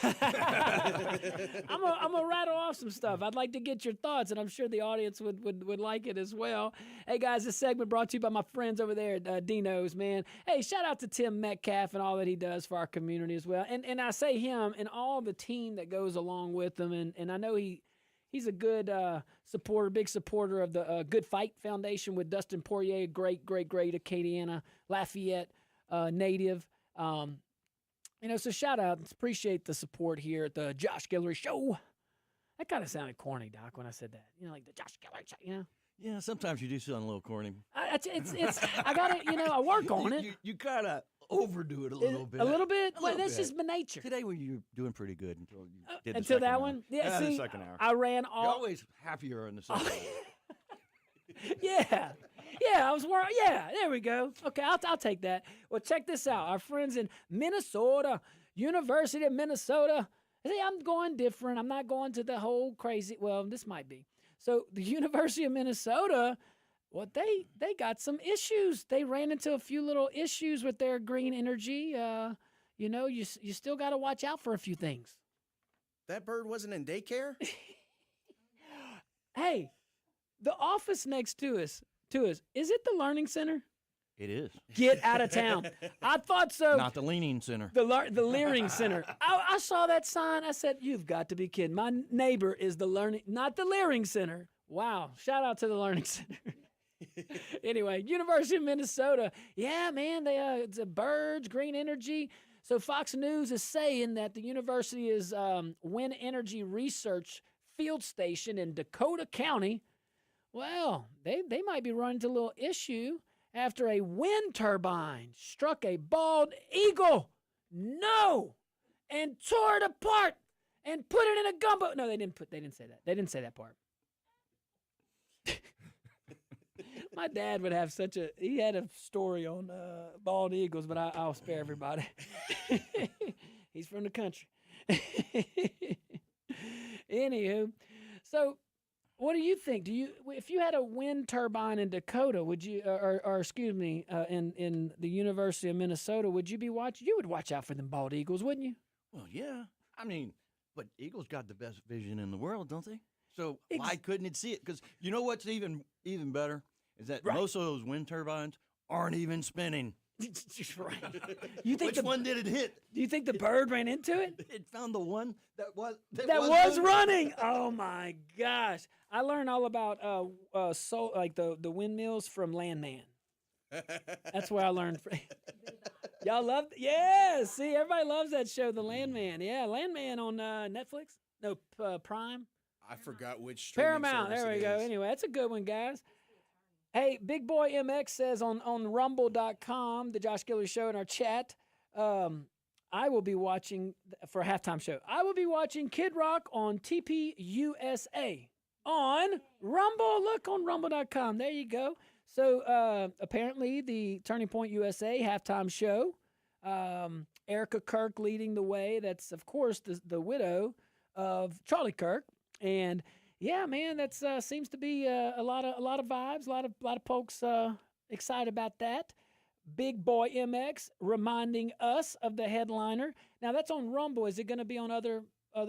gonna rattle off some stuff. I'd like to get your thoughts, and I'm sure the audience would like it as well. Hey, guys, this segment brought to you by my friends over there at Dino's, man. Hey, shout out to Tim Metcalf and all that he does for our community as well. And I say him and all the team that goes along with him, and I know he's a good supporter, big supporter of the Good Fight Foundation with Dustin Poirier, great Acadiana, Lafayette native. So shout out. Appreciate the support here at the Josh Guillory Show. That kind of sounded corny, Doc, when I said that. Like the Josh Guillory Show, Yeah, sometimes you do sound a little corny. It's I got to, I work on it. You kind of overdo it a little bit. A little bit? A little That's bit. just my nature. Today you were doing pretty good until you did the Until second that hour. one? Yeah, the see, second hour. I ran all... You're always happier in the second hour. Yeah, I was worried. Yeah, there we go. Okay, I'll take that. Well, check this out. Our friends in Minnesota, University of Minnesota. See, I'm going different. I'm not going to the whole crazy. Well, this might be. So the University of Minnesota, well, they got some issues. They ran into a few little issues with their green energy. You still got to watch out for a few things. That bird wasn't in daycare? Hey, the office next to us, is it the Learning Center? It is. Get out of town. I thought so. Not the Leaning Center. The Learning Center. I saw that sign. I said, you've got to be kidding. My neighbor is not the Learning Center. Wow. Shout out to the Learning Center. Anyway, University of Minnesota. Yeah, man, it's a birds, green energy. So Fox News is saying that the university is wind energy research field station in Dakota County. Well, they might be running into a little issue after a wind turbine struck a bald eagle. No! And tore it apart and put it in a gumbo. No, they didn't say that. They didn't say that part. My dad would have he had a story on bald eagles, but I'll spare everybody. He's from the country. Anywho, so what do you think? If you had a wind turbine in Dakota, would you, in the University of Minnesota, would you be watching? You would watch out for them bald eagles, wouldn't you? Well, yeah. I mean, but eagles got the best vision in the world, don't they? So why couldn't it see it? Because you know what's even better is that most of those wind turbines aren't even spinning. Right. You think Which one did it hit? Do you think the bird ran into it? It found the one that was running. Oh my gosh! I learned all about the windmills from Landman. That's where I learned. Y'all love? Yeah. See, everybody loves that show, The Landman. Yeah, Landman on Netflix. No, Prime. I forgot which streaming Paramount. service There we it go. is. Anyway, that's a good one, guys. Hey, Big Boy MX says on rumble.com, the Josh Guillory Show in our chat, I will be watching, for a halftime show, I will be watching Kid Rock on TPUSA on Rumble. Look on rumble.com. There you go. So apparently the Turning Point USA halftime show, Erica Kirk leading the way. That's, of course, the widow of Charlie Kirk. And yeah, man, that seems to be a lot of vibes, a lot of folks excited about that. Big Boy MX reminding us of the headliner. Now that's on Rumble. Is it going to be on other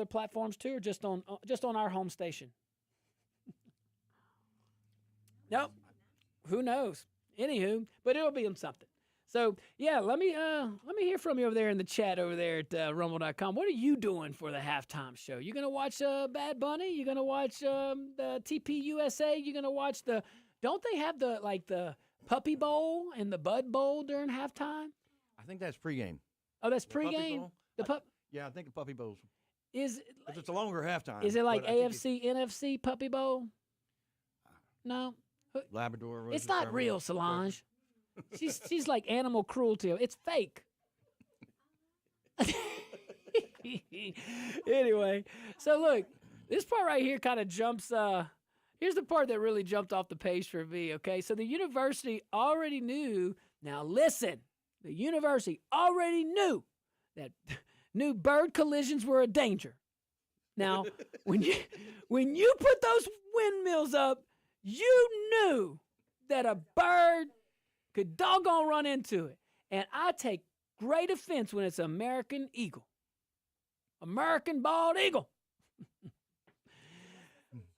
platforms too, or just on our home station? Nope. Who knows? Anywho, but it'll be on something. So yeah, let me hear from you over there in the chat over there at rumble.com. What are you doing for the halftime show? You gonna watch Bad Bunny? You gonna watch the TPUSA? You gonna watch don't they have the Puppy Bowl and the Bud Bowl during halftime? I think that's pregame. Oh, that's pregame. Yeah, I think the Puppy Bowl's Is Because it's a longer halftime. is it like but I think AFC, NFC Puppy Bowl? No. it's Labrador. It's not real, Solange. She's like animal cruelty. It's fake. Anyway, so look, this part right here kind of jumps. Here's the part that really jumped off the page for me. Okay, so the university already knew. Now listen, the university already knew that new bird collisions were a danger. Now, when you put those windmills up, you knew that a bird could doggone run into it. And I take great offense when it's American eagle. American bald eagle.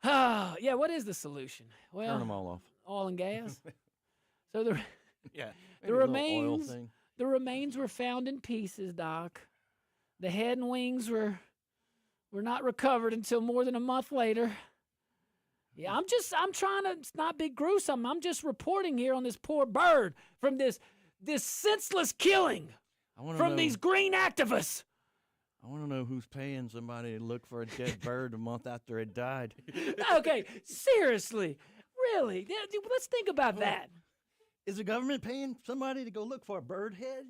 Yeah, what is the solution? Well, Turn them all off. Oil and gas. So the Yeah. the maybe a little oil remains thing. the remains were found in pieces, Doc. The head and wings were not recovered until more than a month later. Yeah, I'm trying to not be gruesome. I'm just reporting here on this poor bird from this senseless killing from these green activists. I want to know who's paying somebody to look for a dead bird a month after it died. Okay, seriously, really, let's think about that. Is the government paying somebody to go look for a bird head?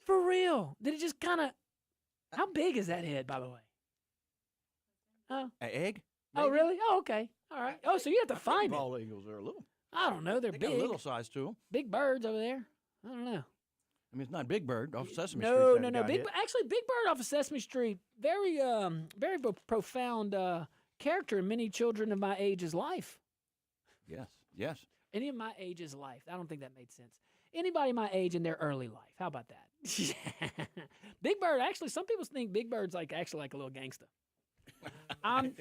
For real? Did it just kind of? How big is that head, by the way? Oh, An egg? oh, maybe? really? Oh, okay, all right. Oh, so you have to find it. Bald eagles are a little. I don't know. They're They big. got a little size to them. Big birds over there. I don't know. I mean, it's not Big Bird off Sesame No, Street. no. Actually, Big Bird off of Sesame Street, very profound character in many children of my age's life. Yes, yes. Any of my age's life. I don't think that made sense. Anybody my age in their early life. How about that? Big Bird, actually, some people think Big Bird's actually like a little gangster.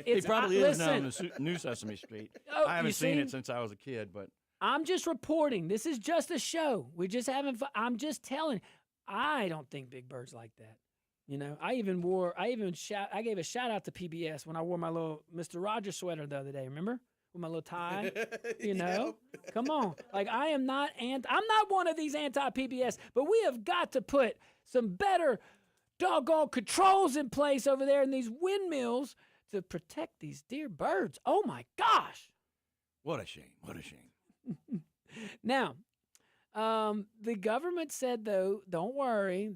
He probably is now in listen. the new Sesame Street. Oh, I you haven't seen see? it since I was a kid, but I'm just reporting. This is just a show. We just having fun. I'm just telling. I don't think Big Bird's like that. You know, I gave a shout out to PBS when I wore my little Mr. Rogers sweater the other day. Remember? With my little tie. You know? Come on. I'm not one of these anti-PBS, but we have got to put some better doggone controls in place over there in these windmills to protect these dear birds. Oh my gosh. what a shame. What a shame. Now, the government said, though, don't worry.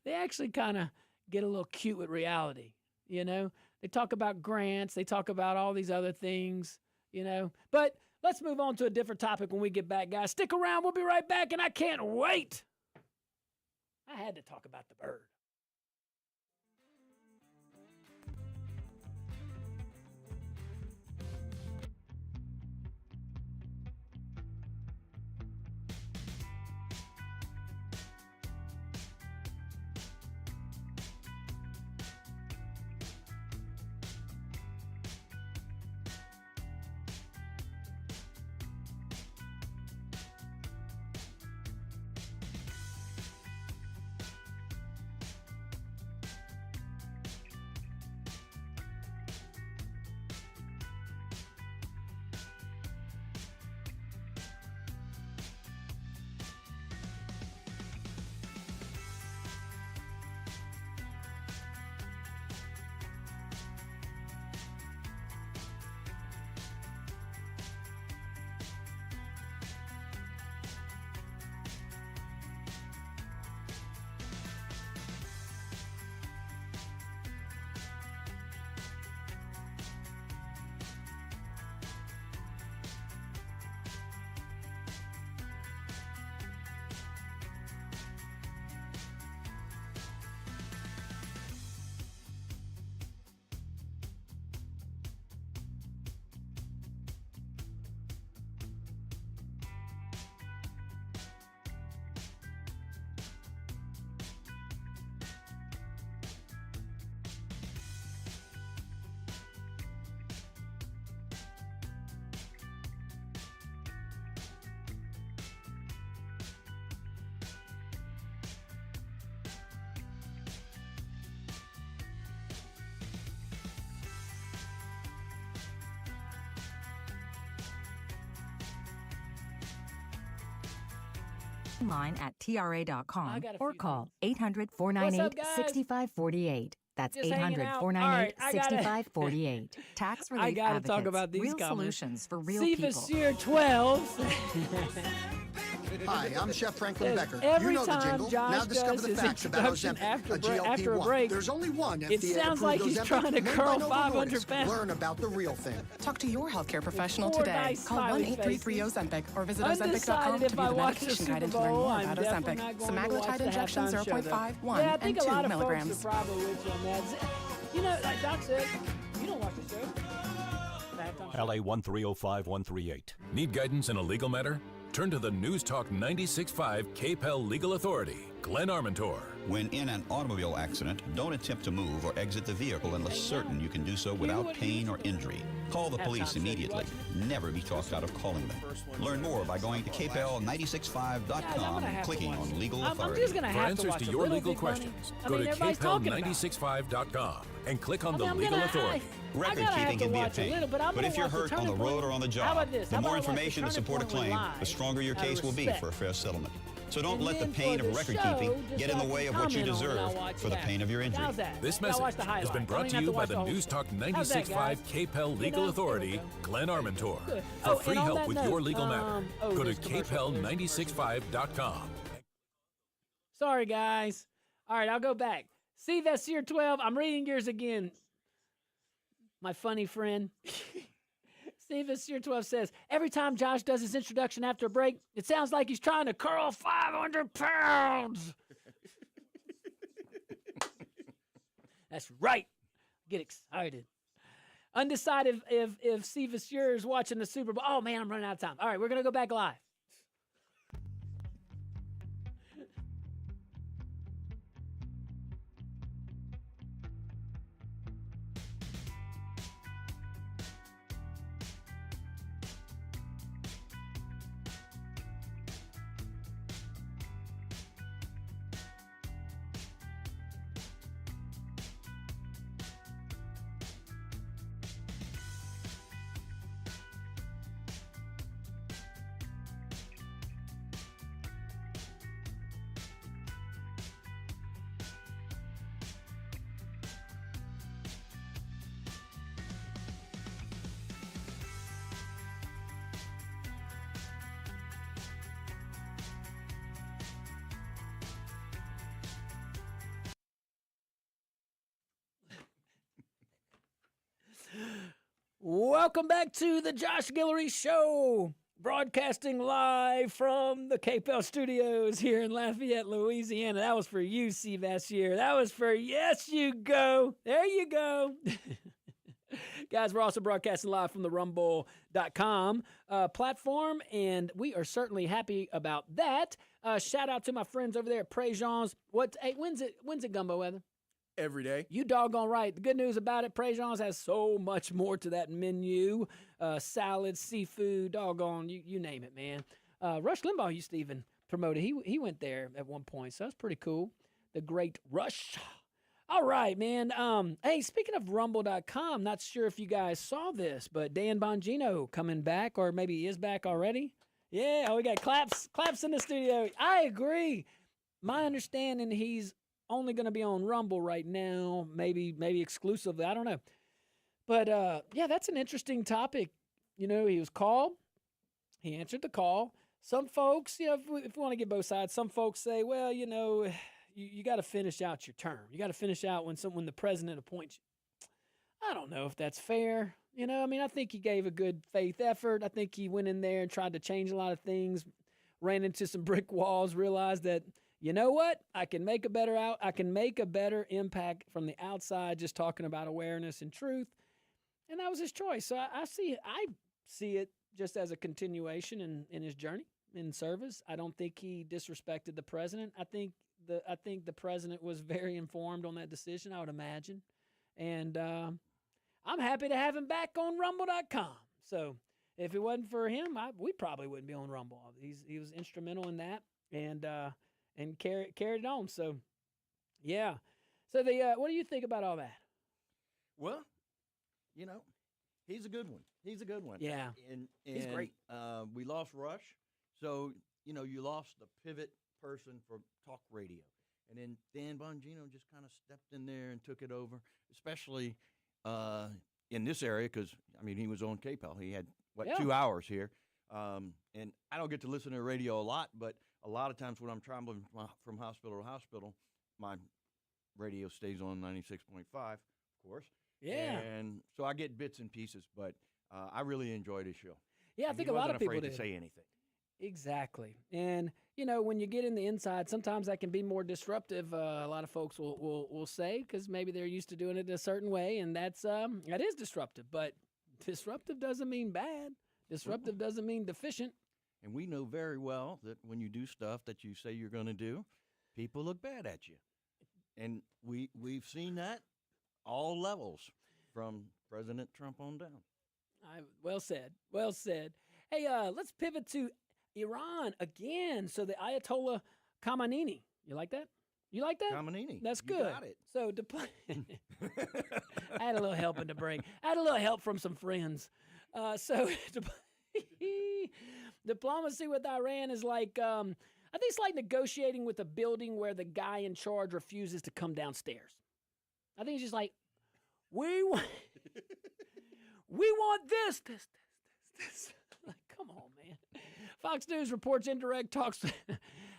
They actually kind of get a little cute with reality, you know? They talk about grants. They talk about all these other things, you know? But let's move on to a different topic when we get back, guys. Stick around. We'll be right back, and I can't wait. I had to talk about the bird. Online at TRA.com got a or few call What's up, 800-498-6548. That's Just hanging out. All right, I gotta- 800-498-6548. Tax I relief gotta advocates. talk about these real comments. solutions for real Siva people. Sear 12. Hi, I'm Chef Franklin Says, Becker. every You know the time jingle. Josh Now discover does the his facts about introduction Ozempic, after a GLP-1. break, There's only one it FDA sounds like he's approved trying to Ozempic made curl by Novo 500 Nordisk. pounds. Learn about the real thing. Talk to your healthcare professional Four today. nice Call smiley 1-833-OZEMPIC or visit Undecided Ozempic.com to if view I the watch the medication Super guide and to learn Bowl. more I'm about definitely Ozempic. not going to watch Semaglutide the injection halftime show, 0.5, though. 1, Yeah, I and think a 2 lot of milligrams. folks are probably with you on that. You know, like Doc said, you don't watch the show. Halftime show. LA 1305138. Need guidance in a legal matter? Turn to the News Talk 96.5 KPEL Legal Authority, Glenn Armentor. When in an automobile accident, don't attempt to move or exit the vehicle unless certain you can do so without pain or injury. Call the police immediately. Never be talked out of calling them. Learn more by going to kpel965.com and clicking on Legal I'm Authority. just gonna For have answers to watch to a your little legal Big Money. questions, I go mean, to everybody's talking about it. kpel965.com and click on I the mean, I'm Legal gonna- Authority. Record have keeping to can be a watch a pain, little, but I'm but gonna if you're watch the hurt on the Turning road Point. or on the How job, about this? the How more about I watch the information to Turning support a Point claim, live the stronger your out of case will be respect. for a fair settlement. So don't And let the then pain for of the record show, keeping just get in so the I way can of what you comment on it, deserve I'll watch for it the pain of your injury. How's that? This I'll watch message the has highlights. been Don't brought even to have you to by watch the the whole News Talk How's that, 96.5 guys? KPEL Legal know, Authority, there we go. Glenn Armentor. Good. For Oh, free and on help that with note, your legal matter, go to there's commercial. kpel965.com. Sorry, guys. All right, I'll go back. See, that's year 12. I'm reading yours again. My funny friend. Steve, this year 12 says, every time Josh does his introduction after a break, it sounds like he's trying to curl 500 pounds. That's right. Get excited. Undecided if Steve Sear is watching the Super Bowl. Oh, man, I'm running out of time. All right, we're going to go back live. Welcome back to the Josh Guillory Show, broadcasting live from the KPEL studios here in Lafayette, Louisiana. That was for you, C. Vassier. That was for Yes You Go. There you go. Guys, we're also broadcasting live from the rumble.com platform, and we are certainly happy about that. Shout out to my friends over there at Préjean's. Hey, when's it gumbo weather? Every day. You doggone right. The good news about it, Préjean's has so much more to that menu. Salads, seafood, doggone, you name it, man. Rush Limbaugh used to even promote it. He went there at one point, so that's pretty cool. The great Rush. All right, man. Hey, speaking of Rumble.com, not sure if you guys saw this, but Dan Bongino coming back, or maybe he is back already. Yeah, we got claps in the studio. I agree. My understanding, he's only going to be on Rumble right now, maybe exclusively. I don't know. But, yeah, that's an interesting topic. You know, he was called. He answered the call. Some folks, you know, if we want to get both sides, some folks say, well, you know, you got to finish out your term. You got to finish out when the president appoints you. I don't know if that's fair. You know, I mean, I think he gave a good faith effort. I think he went in there and tried to change a lot of things, ran into some brick walls, realized that, you know what? I can make a better impact from the outside just talking about awareness and truth. And that was his choice. So I see it just as a continuation in his journey in service. I don't think he disrespected the president. I think the president was very informed on that decision, I would imagine. And I'm happy to have him back on Rumble.com. So if it wasn't for him, we probably wouldn't be on Rumble. He was instrumental in that. And carried it on. So, yeah. So what do you think about all that? Well, you know, he's a good one. Yeah. And he's great. We lost Rush. So, you know, you lost the pivot person for talk radio. And then Dan Bongino just kind of stepped in there and took it over, especially in this area because, I mean, he was on KPEL. He had, 2 hours here. And I don't get to listen to radio a lot, but a lot of times when I'm traveling from hospital to hospital, my radio stays on 96.5, of course. Yeah. And so I get bits and pieces, but I really enjoyed his show. Yeah, I think a lot of people did. did. To say anything. Exactly. And, when you get in the inside, sometimes that can be more disruptive. A lot of folks will say, because maybe they're used to doing it a certain way, and that is disruptive. But disruptive doesn't mean bad. Disruptive doesn't mean deficient. And we know very well that when you do stuff that you say you're going to do, people look bad at you. And we've seen that all levels from President Trump on down. Well said. Well said. Hey, let's pivot to Iran again. So the Ayatollah Khamenei. You like that? You like that? Khamenei. That's You good. got it. So I had a little help in the break. I had a little help from some friends. Diplomacy with Iran is like, I think it's like negotiating with a building where the guy in charge refuses to come downstairs. I think it's just like, we want this. Like, come on, man. Fox News reports indirect talks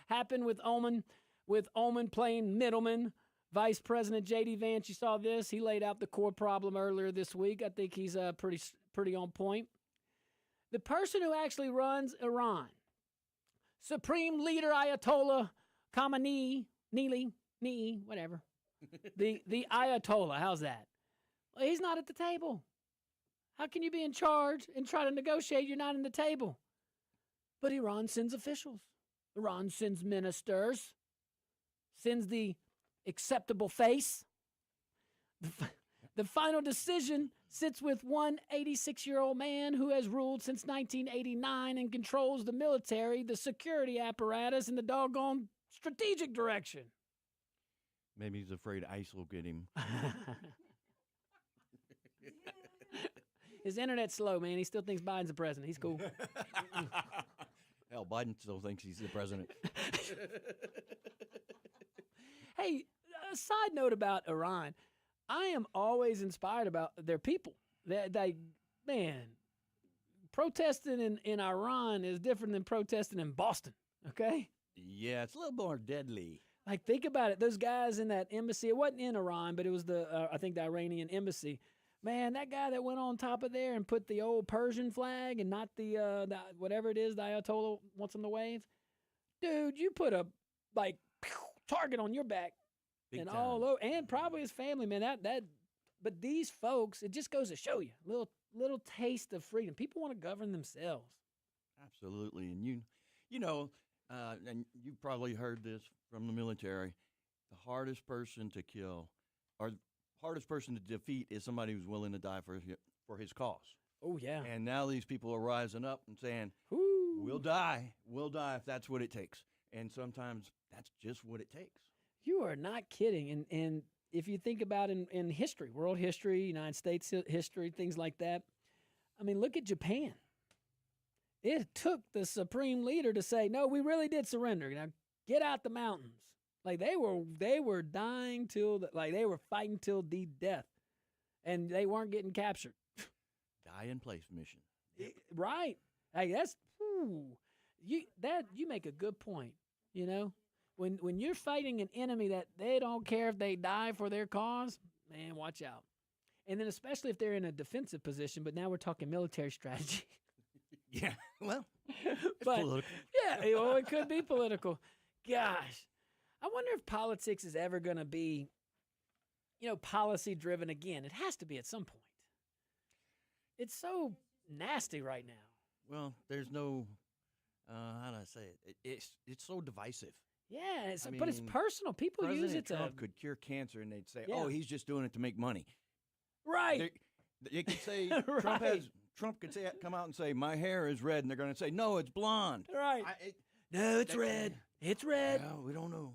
happened with Oman playing middleman. Vice President J.D. Vance, you saw this. He laid out the core problem earlier this week. I think he's pretty on point. The person who actually runs Iran, Supreme Leader Ayatollah Khamenei, whatever. The Ayatollah, how's that? Well, he's not at the table. How can you be in charge and try to negotiate? You're not in the table. But Iran sends officials. Iran sends ministers. Sends the acceptable face. The final decision sits with one 86-year-old man who has ruled since 1989 and controls the military, the security apparatus, and the doggone strategic direction. Maybe he's afraid ICE will get him. His internet's slow, man. He still thinks Biden's the president. He's cool. Hell, Biden still thinks he's the president. Hey, a side note about Iran. I am always inspired about their people. Man, protesting in Iran is different than protesting in Boston, okay? Yeah, it's a little more deadly. Like, think about it. Those guys in that embassy, it wasn't in Iran, but it was I think the Iranian embassy. Man, that guy that went on top of there and put the old Persian flag and not the whatever it is the Ayatollah wants them to wave. Dude, you put a, target on your back. Big and time. all over, and probably his family, man. But these folks, it just goes to show you little taste of freedom. People want to govern themselves. Absolutely, and you know, and you've probably heard this from the military. The hardest person to kill, or hardest person to defeat, is somebody who's willing to die for his cause. Oh yeah. And now these people are rising up and saying, Ooh. we'll die if that's what it takes. And sometimes that's just what it takes. You are not kidding. And if you think about in history, world history, United States history, things like that, I mean, look at Japan. It took the supreme leader to say, no, we really did surrender. Now get out the mountains. Like they were dying they were fighting till the death, and they weren't getting captured. Die in place mission. Right. Hey, that's you make a good point. You know, when you're fighting an enemy that they don't care if they die for their cause, man, watch out. And then especially if they're in a defensive position. But now we're talking military strategy. Yeah. Well, it's but political. Yeah, well, it could be political. Gosh. I wonder if politics is ever going to be, policy driven again. It has to be at some point. It's so nasty right now. Well, there's no, how do I say it? It's so divisive. Yeah, but it's personal. People use it to. Trump could cure cancer, and they'd say, Yeah. "Oh, he's just doing it to make money." Right. They could say Right. Trump could come out and say, "My hair is red," and they're going to say, "No, it's blonde." Right. No, it's red. It's red. Well, we don't know.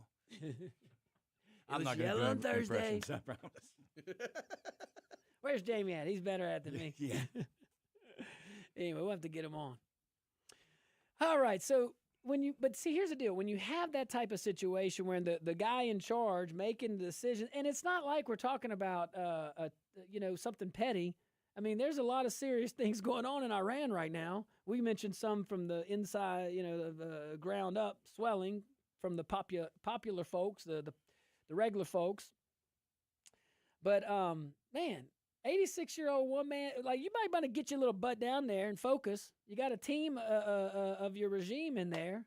I'm not going to do on Thursday. impressions, I promise. Where's Jamie at? He's better at it than me. Yeah. Anyway, we'll have to get him on. All right. So but see, here's the deal. When you have that type of situation where the guy in charge making the decision, and it's not like we're talking about, something petty. I mean, there's a lot of serious things going on in Iran right now. We mentioned some from the inside, the ground up swelling from the popular folks, the regular folks. But, man, 86-year-old woman, like, you might want to get your little butt down there and focus. You got a team of your regime in there.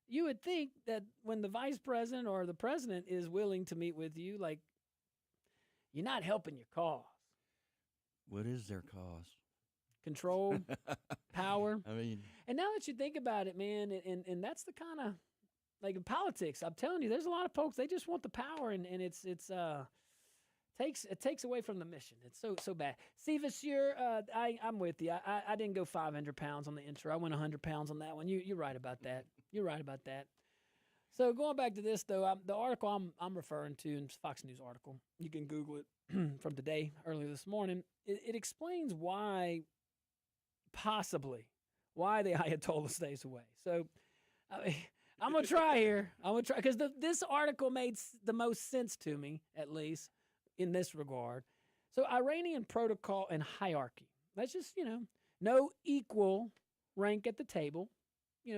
You would think that when the vice president or the president is willing to meet with you, like, you're not helping your cause. What is their cause? Control, power. I mean, and now that you think about it, man, and that's the kind of, like, in politics, I'm telling you, there's a lot of folks, they just want the power, and it takes away from the mission. It's so bad. See, this year, I'm with you. I didn't go 500 pounds on the intro. I went 100 pounds on that one. You're right about that. You're right about that. So going back to this, though, the article I'm referring to, and it's a Fox News article, you can Google it from today, earlier this morning. It explains possibly why the Ayatollah stays away. So I'm going to try here. I'm going to try, because this article made the most sense to me, at least, in this regard. So Iranian protocol and hierarchy. That's just, no equal rank at the table,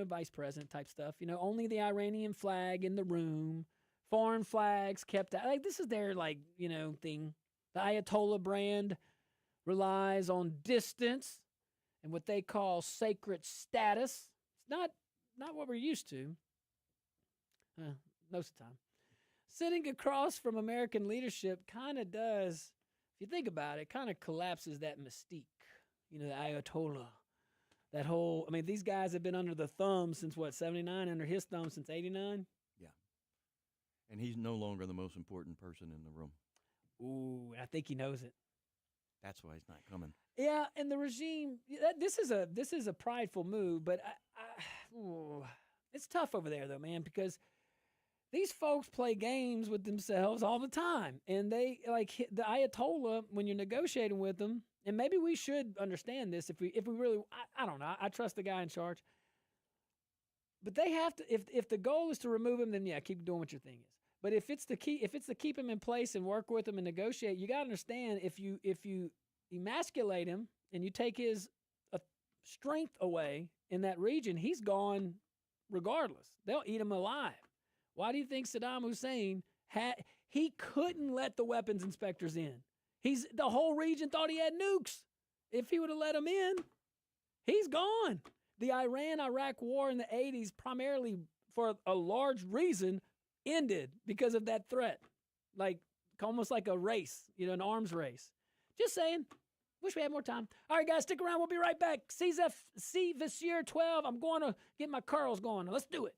vice president type stuff. Only the Iranian flag in the room, foreign flags kept out. Like, this is their, thing. The Ayatollah brand relies on distance and what they call sacred status. It's not what we're used to. Most of the time. Sitting across from American leadership kind of does, if you think about it, kind of collapses that mystique. The Ayatollah. That whole, these guys have been under the thumb since, 79? Under his thumb since 89? Yeah. And he's no longer the most important person in the room. Ooh, I think he knows it. That's why he's not coming. Yeah, and the regime, this is a prideful move, but it's tough over there, though, man, because these folks play games with themselves all the time. And they, like, the Ayatollah, when you're negotiating with them, and maybe we should understand this if we really, I don't know, I trust the guy in charge. But they have to, if the goal is to remove him, then yeah, keep doing what your thing is. But if it's to keep him in place and work with him and negotiate, you got to understand, if you emasculate him and you take his strength away in that region, he's gone regardless. They'll eat him alive. Why do you think Saddam Hussein he couldn't let the weapons inspectors in? The whole region thought he had nukes. If he would have let them in, he's gone. The Iran-Iraq war in the 80s, primarily for a large reason, ended because of that threat. Like, almost like a race, an arms race. Just saying. Wish we had more time. All right, guys, stick around. We'll be right back. See this year 12. I'm going to get my curls going. Let's do it.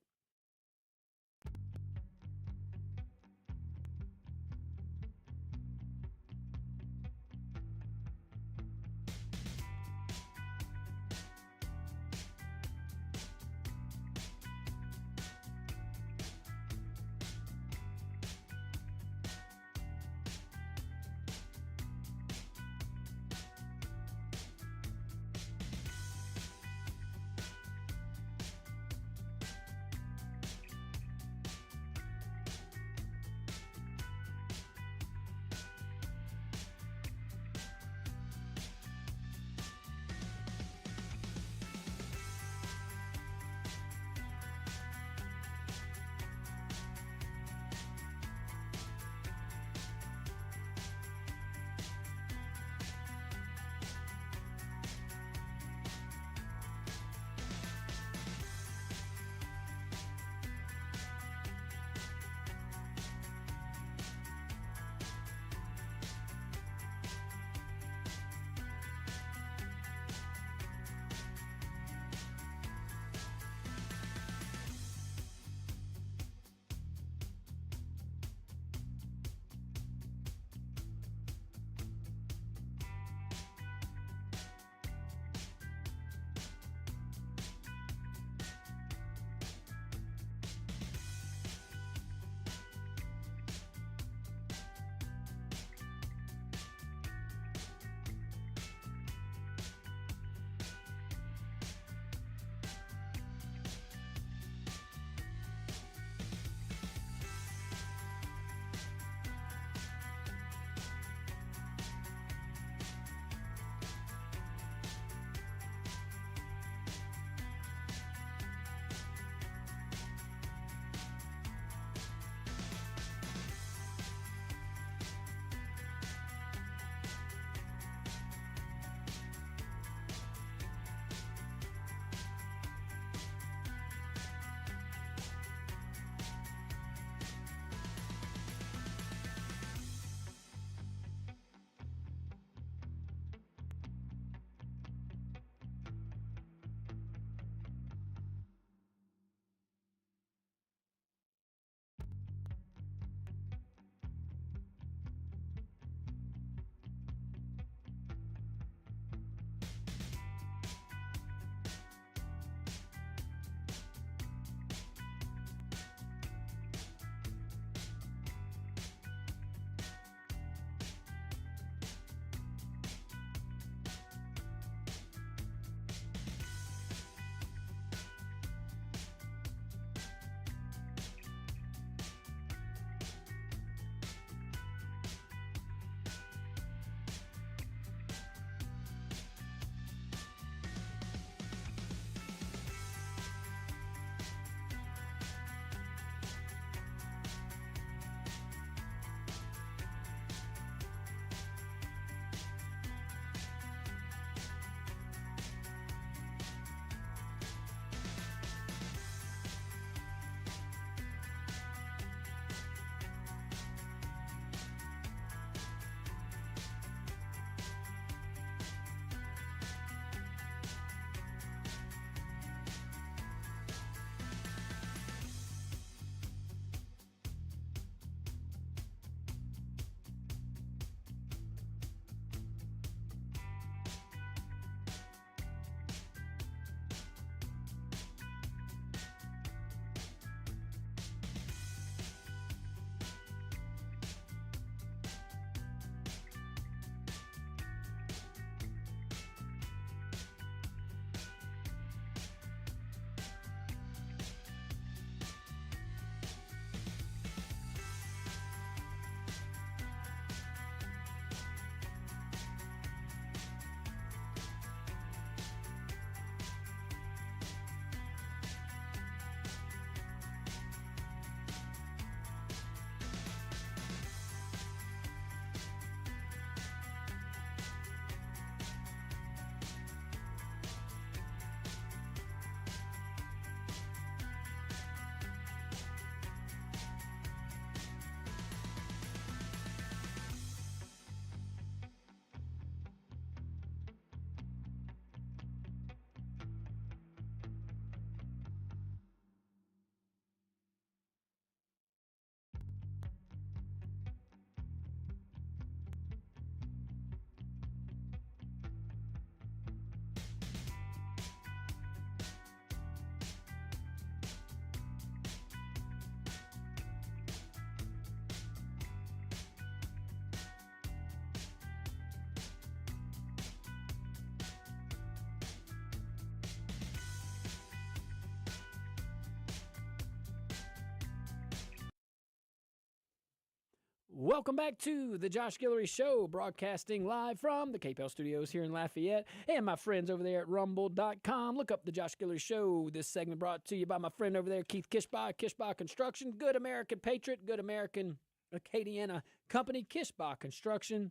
Welcome back to the Josh Guillory Show, broadcasting live from the KPEL studios here in Lafayette. And my friends over there at rumble.com. Look up the Josh Guillory Show. This segment brought to you by my friend over there, Keith Kishbaugh, Kishbaugh Construction. Good American patriot, good American Acadiana company, Kishbaugh Construction.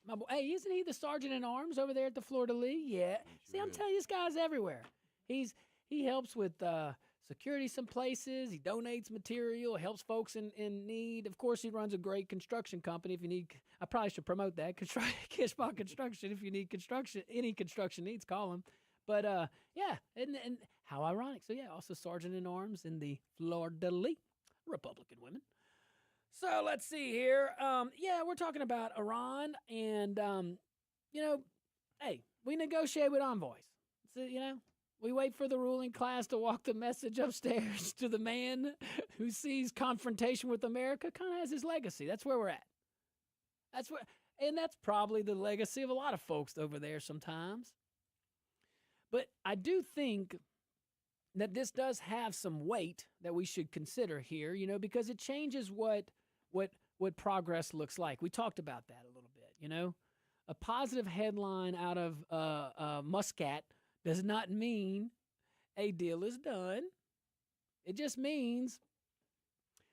My boy, hey, isn't he the sergeant in arms over there at the Florida Lee? Yeah. See, I'm telling you, this guy's everywhere. He helps with security some places. He donates material, helps folks in need. Of course, he runs a great construction company. If you need, I probably should promote that. Kishbaugh Construction. If you need any construction needs, call him. But yeah, and how ironic. So yeah, also sergeant in arms in the Florida Lee, Republican women. So let's see here. Yeah, we're talking about Iran, and hey, we negotiate with envoys. So, we wait for the ruling class to walk the message upstairs to the man who sees confrontation with America, kind of has his legacy. That's where we're at. And that's probably the legacy of a lot of folks over there sometimes. But I do think that this does have some weight that we should consider here, because it changes what progress looks like. We talked about that a little bit, A positive headline out of Muscat does not mean a deal is done. It just means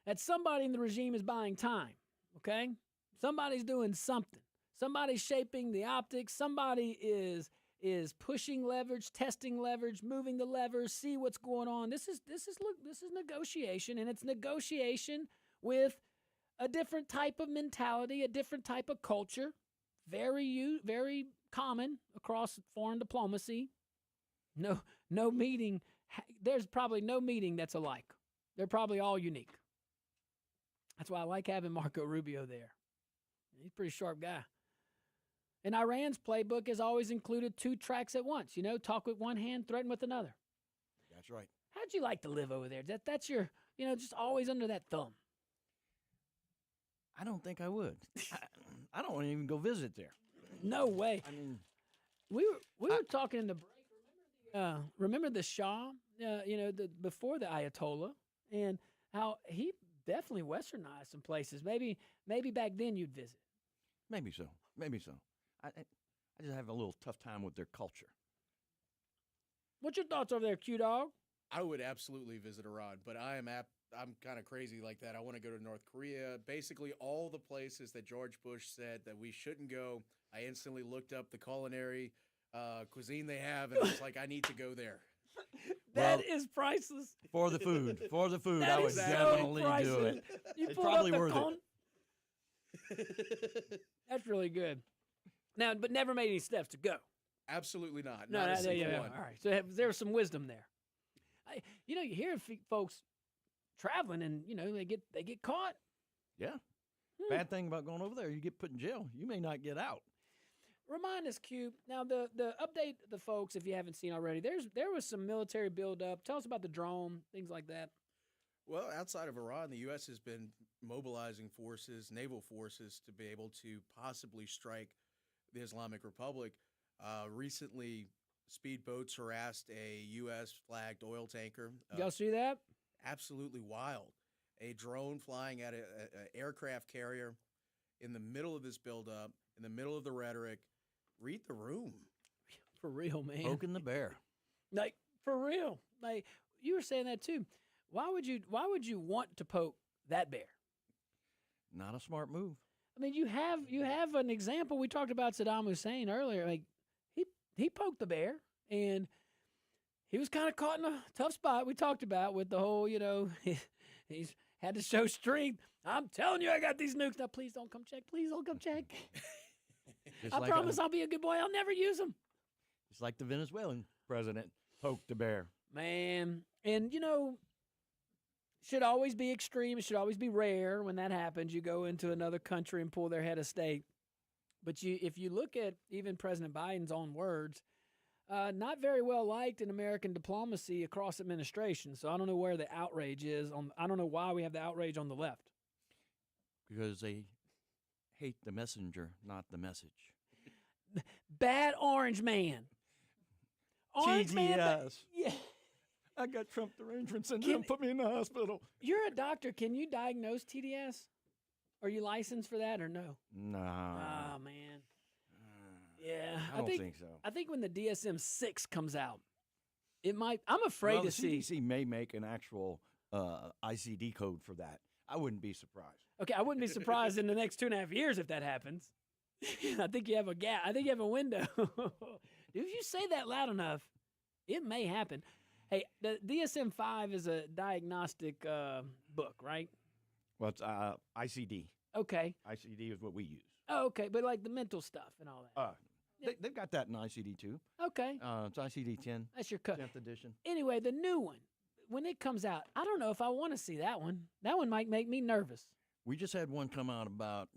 that somebody in the regime is buying time, okay? Somebody's doing something. Somebody's shaping the optics. Somebody is pushing leverage, testing leverage, moving the levers, see what's going on. This is negotiation, and it's negotiation with a different type of mentality, a different type of culture, very common across foreign diplomacy. No meeting. There's probably no meeting that's alike. They're probably all unique. That's why I like having Marco Rubio there. He's a pretty sharp guy. And Iran's playbook has always included two tracks at once. Talk with one hand, threaten with another. That's right. How'd you like to live over there? That's your, just always under that thumb. I don't think I would. I don't want to even go visit there. No way. I mean, we were talking in the break. Remember the Shah? Before the Ayatollah, and how he definitely westernized some places. Maybe back then you'd visit. Maybe so. I just have a little tough time with their culture. What's your thoughts over there, Q-Dog? I would absolutely visit Iran, but I'm kind of crazy like that. I want to go to North Korea. Basically, all the places that George Bush said that we shouldn't go, I instantly looked up the culinary cuisine they have, and I was like, I need to go there. That is priceless. For the food, That I would is so definitely do priceless. it. You It's pulled up probably the worth con- it. That's really good. Now, but never made any steps to go. Absolutely not. No, Not a single yeah. one. All right. So there's some wisdom there. You hear folks traveling, and they get caught. Yeah. Bad thing about going over there, you get put in jail. You may not get out. Remind us, Q. Now, the update the folks, if you haven't seen already, there was some military buildup. Tell us about the drone, things like that. Well, outside of Iran, the U.S. has been mobilizing forces, naval forces, to be able to possibly strike the Islamic Republic. Recently, speedboats harassed a U.S.-flagged oil tanker. Y'all see that? Absolutely wild. A drone flying at an aircraft carrier in the middle of this buildup, in the middle of the rhetoric. Read the room. For real, man. Poking the bear. Like, for real. Like, you were saying that too. Why would you want to poke that bear? Not a smart move. I mean, you have an example. We talked about Saddam Hussein earlier. Like, he poked the bear, and he was kind of caught in a tough spot. We talked about with the whole, he's had to show strength. I'm telling you, I got these nukes. Now, please don't come check. Please don't come check. I promise I'll be a good boy. I'll never use them. It's like the Venezuelan president poked the bear. Man, and should always be extreme. It should always be rare when that happens. You go into another country and pull their head of state. But if you look at even President Biden's own words, not very well liked in American diplomacy across administration. So I don't know where the outrage is. I don't know why we have the outrage on the left. Because they hate the messenger, not the message. Bad orange man. Orange man. Yeah. I got Trump derangement syndrome. Put me in the hospital. You're a doctor. Can you diagnose TDS? Are you licensed for that or no? Nah. Oh man. Yeah, I don't think so. I think when the DSM-6 comes out, it might. I'm afraid Well, to the see. CDC may make an actual ICD code for that. I wouldn't be surprised. Okay, I wouldn't be surprised in the next 2.5 years if that happens. I think you have a gap. I think you have a window. If you say that loud enough, it may happen. Hey, the DSM-5 is a diagnostic book, right? Well, it's ICD. Okay. ICD is what we use. Oh, okay, but like the mental stuff and all that. They've got that in ICD too. Okay. It's ICD-10. That's your cut. 10th edition. Anyway, the new one, when it comes out, I don't know if I want to see that one. That one might make me nervous. We just had one come out about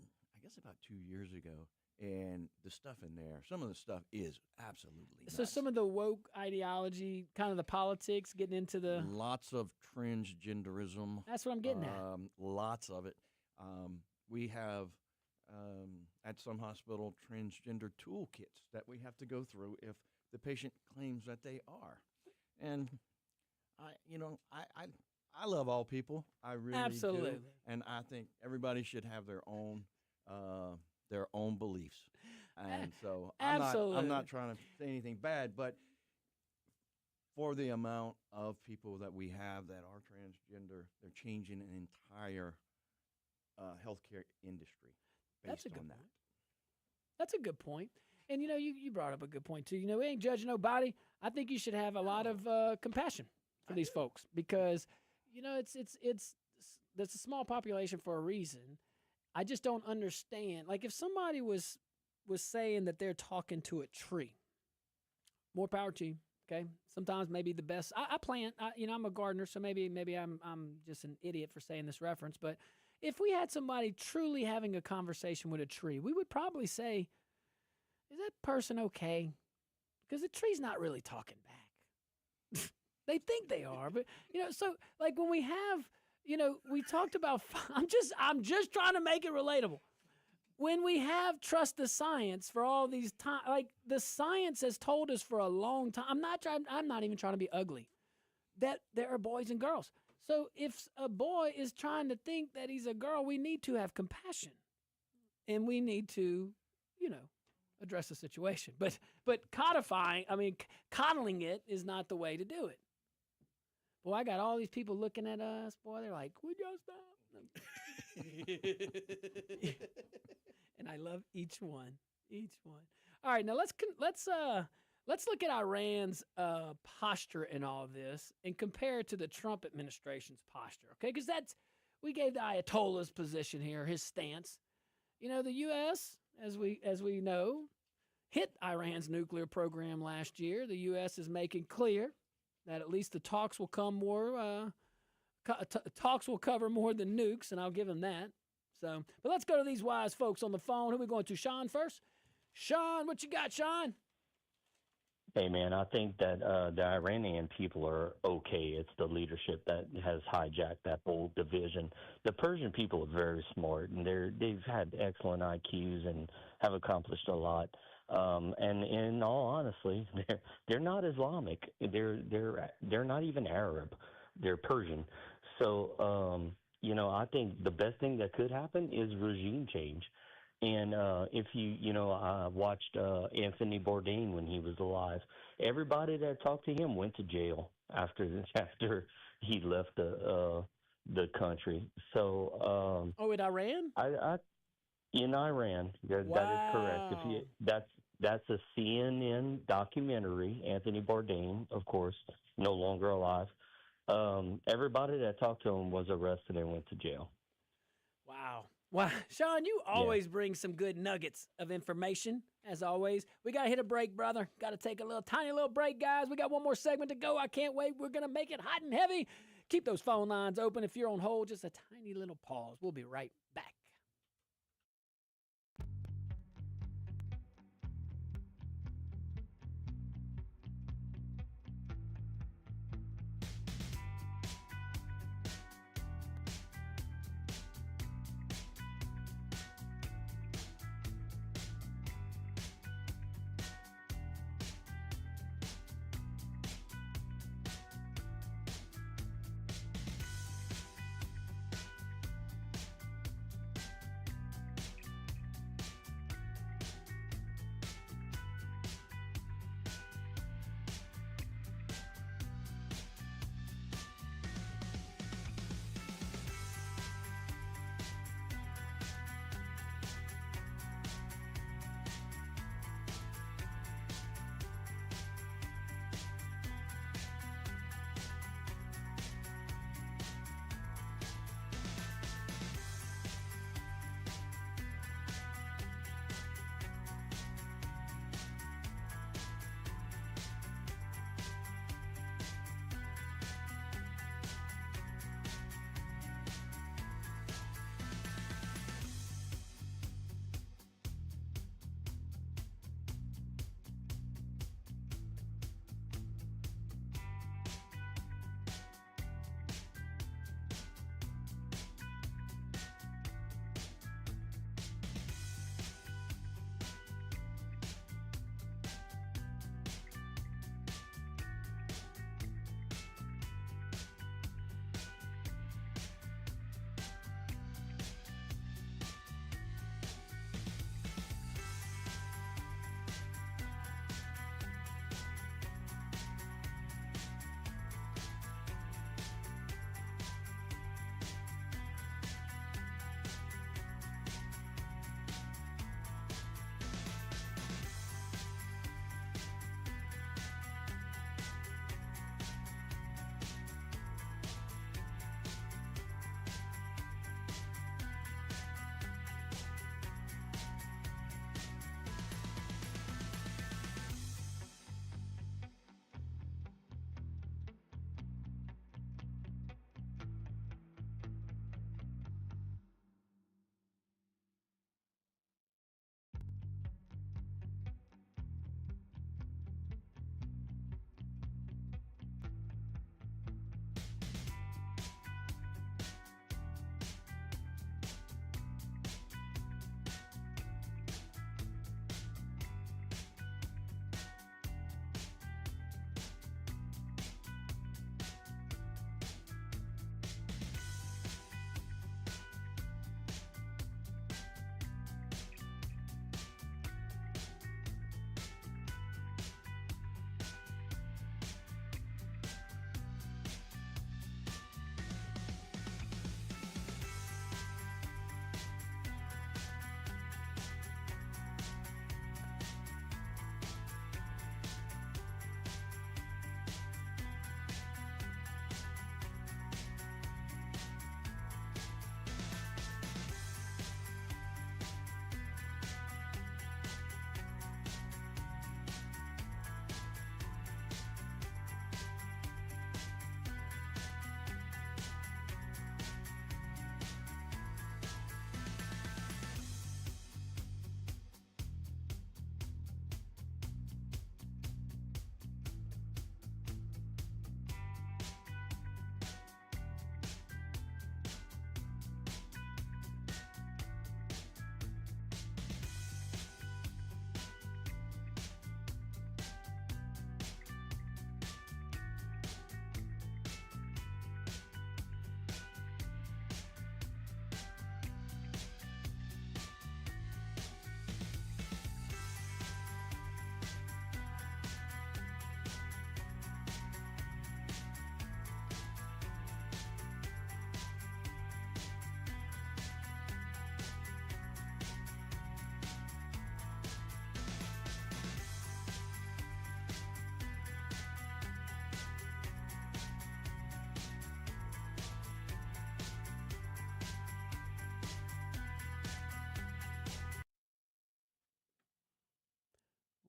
2 years ago, and the stuff in there, some of the stuff is absolutely nuts. So some of the woke ideology, kind of the politics, getting into the... Lots of transgenderism. That's what I'm getting at. Lots of it. We have, at some hospital, transgender toolkits that we have to go through if the patient claims that they are. And, I love all people. I really Absolutely. do. And I think everybody should have their own beliefs. And so I'm not trying to say anything bad, but for the amount of people that we have that are transgender, they're changing an entire healthcare industry based on that. That's a good point. And, you brought up a good point, too. We ain't judging nobody. I think you should have a lot of compassion for these folks because, it's there's a small population for a reason. I just don't understand. Like, if somebody was saying that they're talking to a tree, more power to you, okay? Sometimes maybe the best. I plant. I'm a gardener, so maybe I'm just an idiot for saying this reference. But if we had somebody truly having a conversation with a tree, we would probably say, is that person okay? Because the tree's not really talking back. They think they are, but so like when we have, we talked about. I'm just trying to make it relatable. When we have trust the science for all these time, like the science has told us for a long time. I'm not even trying to be ugly. That there are boys and girls. So if a boy is trying to think that he's a girl, we need to have compassion, and we need to, address the situation. But coddling it is not the way to do it. Boy, I got all these people looking at us. Boy, they're like, would y'all stop? And I love each one. All right, now let's look at Iran's posture in all of this and compare it to the Trump administration's posture, okay? Because we gave the Ayatollah's position here, his stance. The U.S., as we know, hit Iran's nuclear program last year. The U.S. is making clear that at least the talks will come more. Talks will cover more than nukes, and I'll give them that. So, but let's go to these wise folks on the phone. Who are we going to? Sean first. Sean, what you got, Sean? Hey, man, I think that the Iranian people are okay. It's the leadership that has hijacked that whole division. The Persian people are very smart, and they've had excellent IQs and have accomplished a lot. And in all honesty, they're not Islamic. They're not even Arab. They're Persian. So, I think the best thing that could happen is regime change. And if I watched Anthony Bourdain when he was alive. Everybody that talked to him went to jail after he left the country. So. In Iran? In Iran, that is correct. That's a CNN documentary. Anthony Bourdain, of course, no longer alive. Everybody that talked to him was arrested and went to jail. Wow. Sean, you always bring some good nuggets of information, as always. We got to hit a break, brother. Got to take a tiny little break, guys. We got one more segment to go. I can't wait. We're going to make it hot and heavy. Keep those phone lines open. If you're on hold, just a tiny little pause. We'll be right back.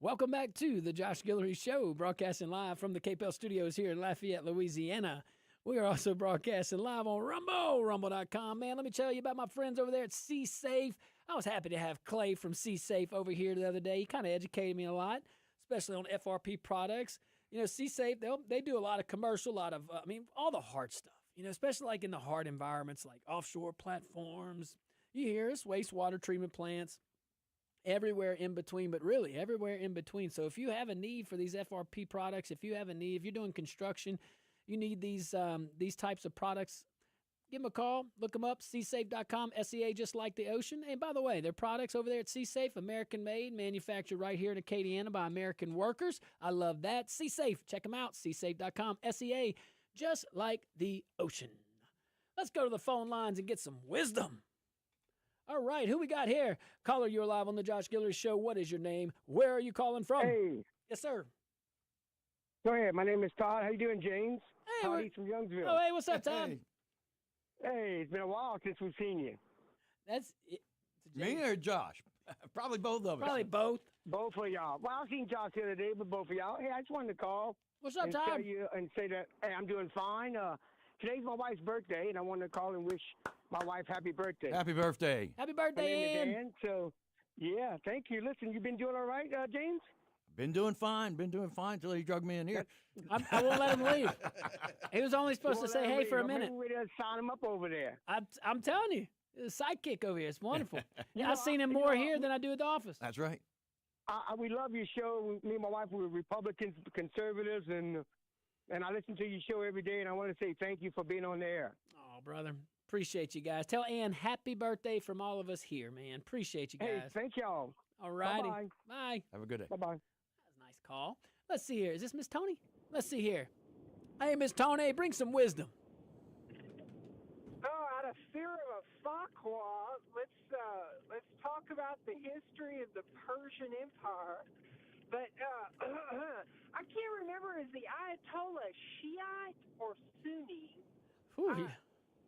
Welcome back to the Josh Guillory Show, broadcasting live from the KPEL studios here in Lafayette, Louisiana. We are also broadcasting live on rumble.com. Man, let me tell you about my friends over there at C-Safe. I was happy to have Clay from C-Safe over here the other day. He kind of educated me a lot, especially on FRP products. You know, C-Safe, they do a lot of commercial, a lot of, all the hard stuff, especially like in the hard environments like offshore platforms. You hear us, wastewater treatment plants, everywhere in between, but really everywhere in between. So if you have a need for these FRP products, if you're doing construction, you need these types of products, give them a call, look them up, csafe.com, SEA just like the ocean. And by the way, their products over there at C-Safe, American-made, manufactured right here in Acadiana by American workers. I love that. C-Safe, check them out, csafe.com, SEA just like the ocean. Let's go to the phone lines and get some wisdom. All right, who we got here? Caller, you're live on the Josh Guillory Show. What is your name? Where are you calling from? Hey. Yes, sir. Go ahead. My name is Todd. How you doing, James? Hey, Todd East from Youngsville. Oh, hey, what's up, Todd? Hey, it's been a while since we've seen you. That's it. Me or Josh? Probably both of us. Probably both. Both of y'all. Well, I seen Josh the other day, but both of y'all. Hey, I just wanted to call. What's up, and Todd? tell you and say that, hey, I'm doing fine. Today's my wife's birthday, and I wanted to call and wish my wife happy birthday. Happy birthday. Happy Her birthday, name is Ann. Ann. So, yeah, thank you. Listen, you been doing all right, James? Been doing fine till he drug me in here. I won't let him leave. He was only supposed to say hey for a minute. Maybe we just sign him up over there. I'm telling you, the sidekick over here. It's wonderful. I've seen him more here than I do at the office. That's right. We love your show. Me and my wife were Republicans, conservatives, and I listen to your show every day, and I want to say thank you for being on the air. Oh, brother. Appreciate you guys. Tell Ann happy birthday from all of us here, man. Appreciate you guys. Hey, thank y'all. All righty. Bye-bye. Bye. Have a good day. Bye-bye. That's a nice call. Let's see here. Is this Miss Tony? Let's see here. Hey, Miss Tony, bring some wisdom. Oh, out of fear of a fatwa, let's talk about the history of the Persian Empire. But I can't remember, is the Ayatollah Shiite or Sunni?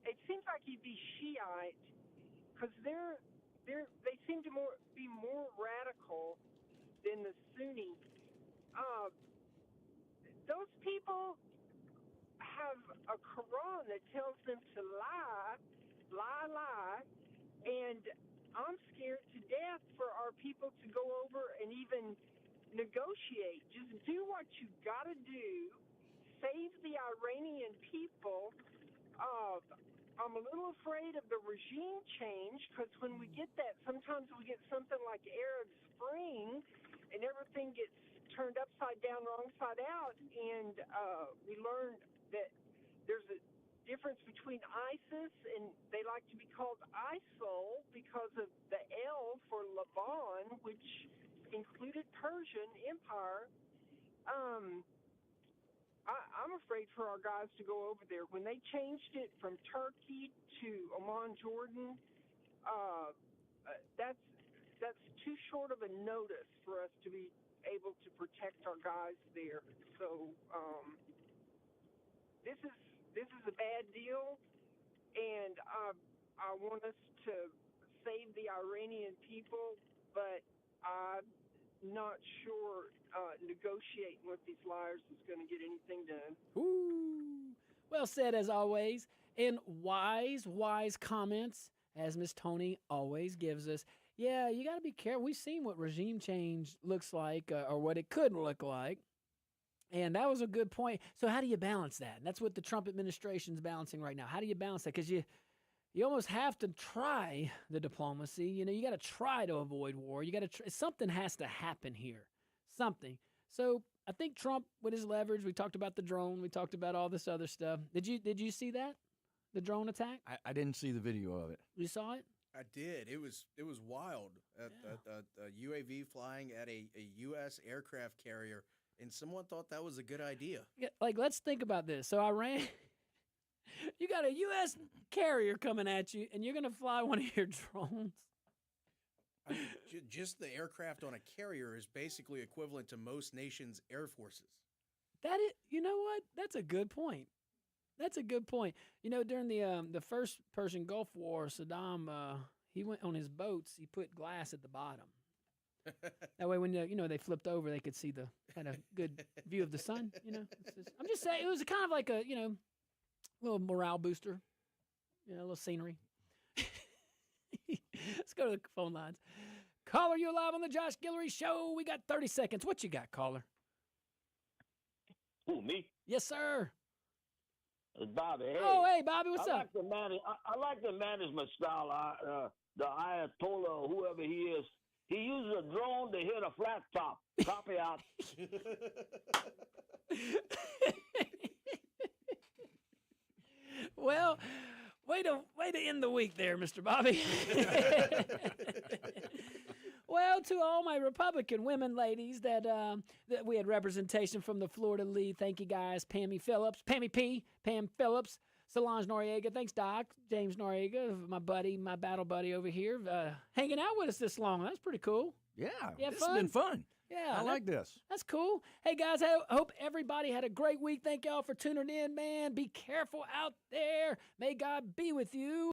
It seems like he'd be Shiite because they seem to be more radical than the Sunni. Those people have a Quran that tells them to lie, and I'm scared to death for our people to go over and even negotiate. Just do what you got to do. Save the Iranian people. I'm a little afraid of the regime change because when we get that, sometimes we get something like Arab Spring and everything gets turned upside down, wrong side out. And we learned that there's a difference between ISIS and they like to be called ISIL because of the L for Laban, which included Persian Empire. I'm afraid for our guys to go over there. When they changed it from Turkey to Oman, Jordan, that's too short of a notice for us to be able to protect our guys there. So this is a bad deal, and I want us to save the Iranian people, but I'm not sure negotiating with these liars is going to get anything done. Ooh. Well said, as always. And wise comments, as Miss Tony always gives us. Yeah, you got to be careful. We've seen what regime change looks like or what it could look like. And that was a good point. So how do you balance that? And that's what the Trump administration's balancing right now. How do you balance that? Because you almost have to try the diplomacy. You got to try to avoid war. You got to something has to happen here. Something. So I think Trump, with his leverage, we talked about the drone. We talked about all this other stuff. Did you see that? The drone attack? I didn't see the video of it. You saw it? I did. It was wild. A UAV flying at a U.S. aircraft carrier, and someone thought that was a good idea. Yeah, let's think about this. So Iran, you got a U.S. carrier coming at you, and you're going to fly one of your drones. I mean, just the aircraft on a carrier is basically equivalent to most nations' air forces. You know what? That's a good point. That's a good point. During the first Persian Gulf War, Saddam, he went on his boats, he put glass at the bottom. That way, when they flipped over, they could see had a good view of the sun. I'm just saying it was kind of like a little morale booster, a little scenery. Let's go to the phone lines. Caller, you're live on the Josh Guillory Show. We got 30 seconds. What you got, caller? Who, me? Yes, sir. It's Bobby. Hey. Oh, hey, Bobby, what's up? I like the management style. The Ayatollah or whoever he is, he uses a drone to hit a flat top. Copy out. Well, way to end the week there, Mr. Bobby. Well, to all my Republican women ladies that we had representation from the Florida lead. Thank you guys, Pam Phillips, Solange Noriega. Thanks, Doc. James Noriega, my battle buddy over here, hanging out with us this long. That's pretty cool. Yeah, this has been fun. Yeah, I like this. That's cool. Hey, guys, I hope everybody had a great week. Thank y'all for tuning in, man. Be careful out there. May God be with you.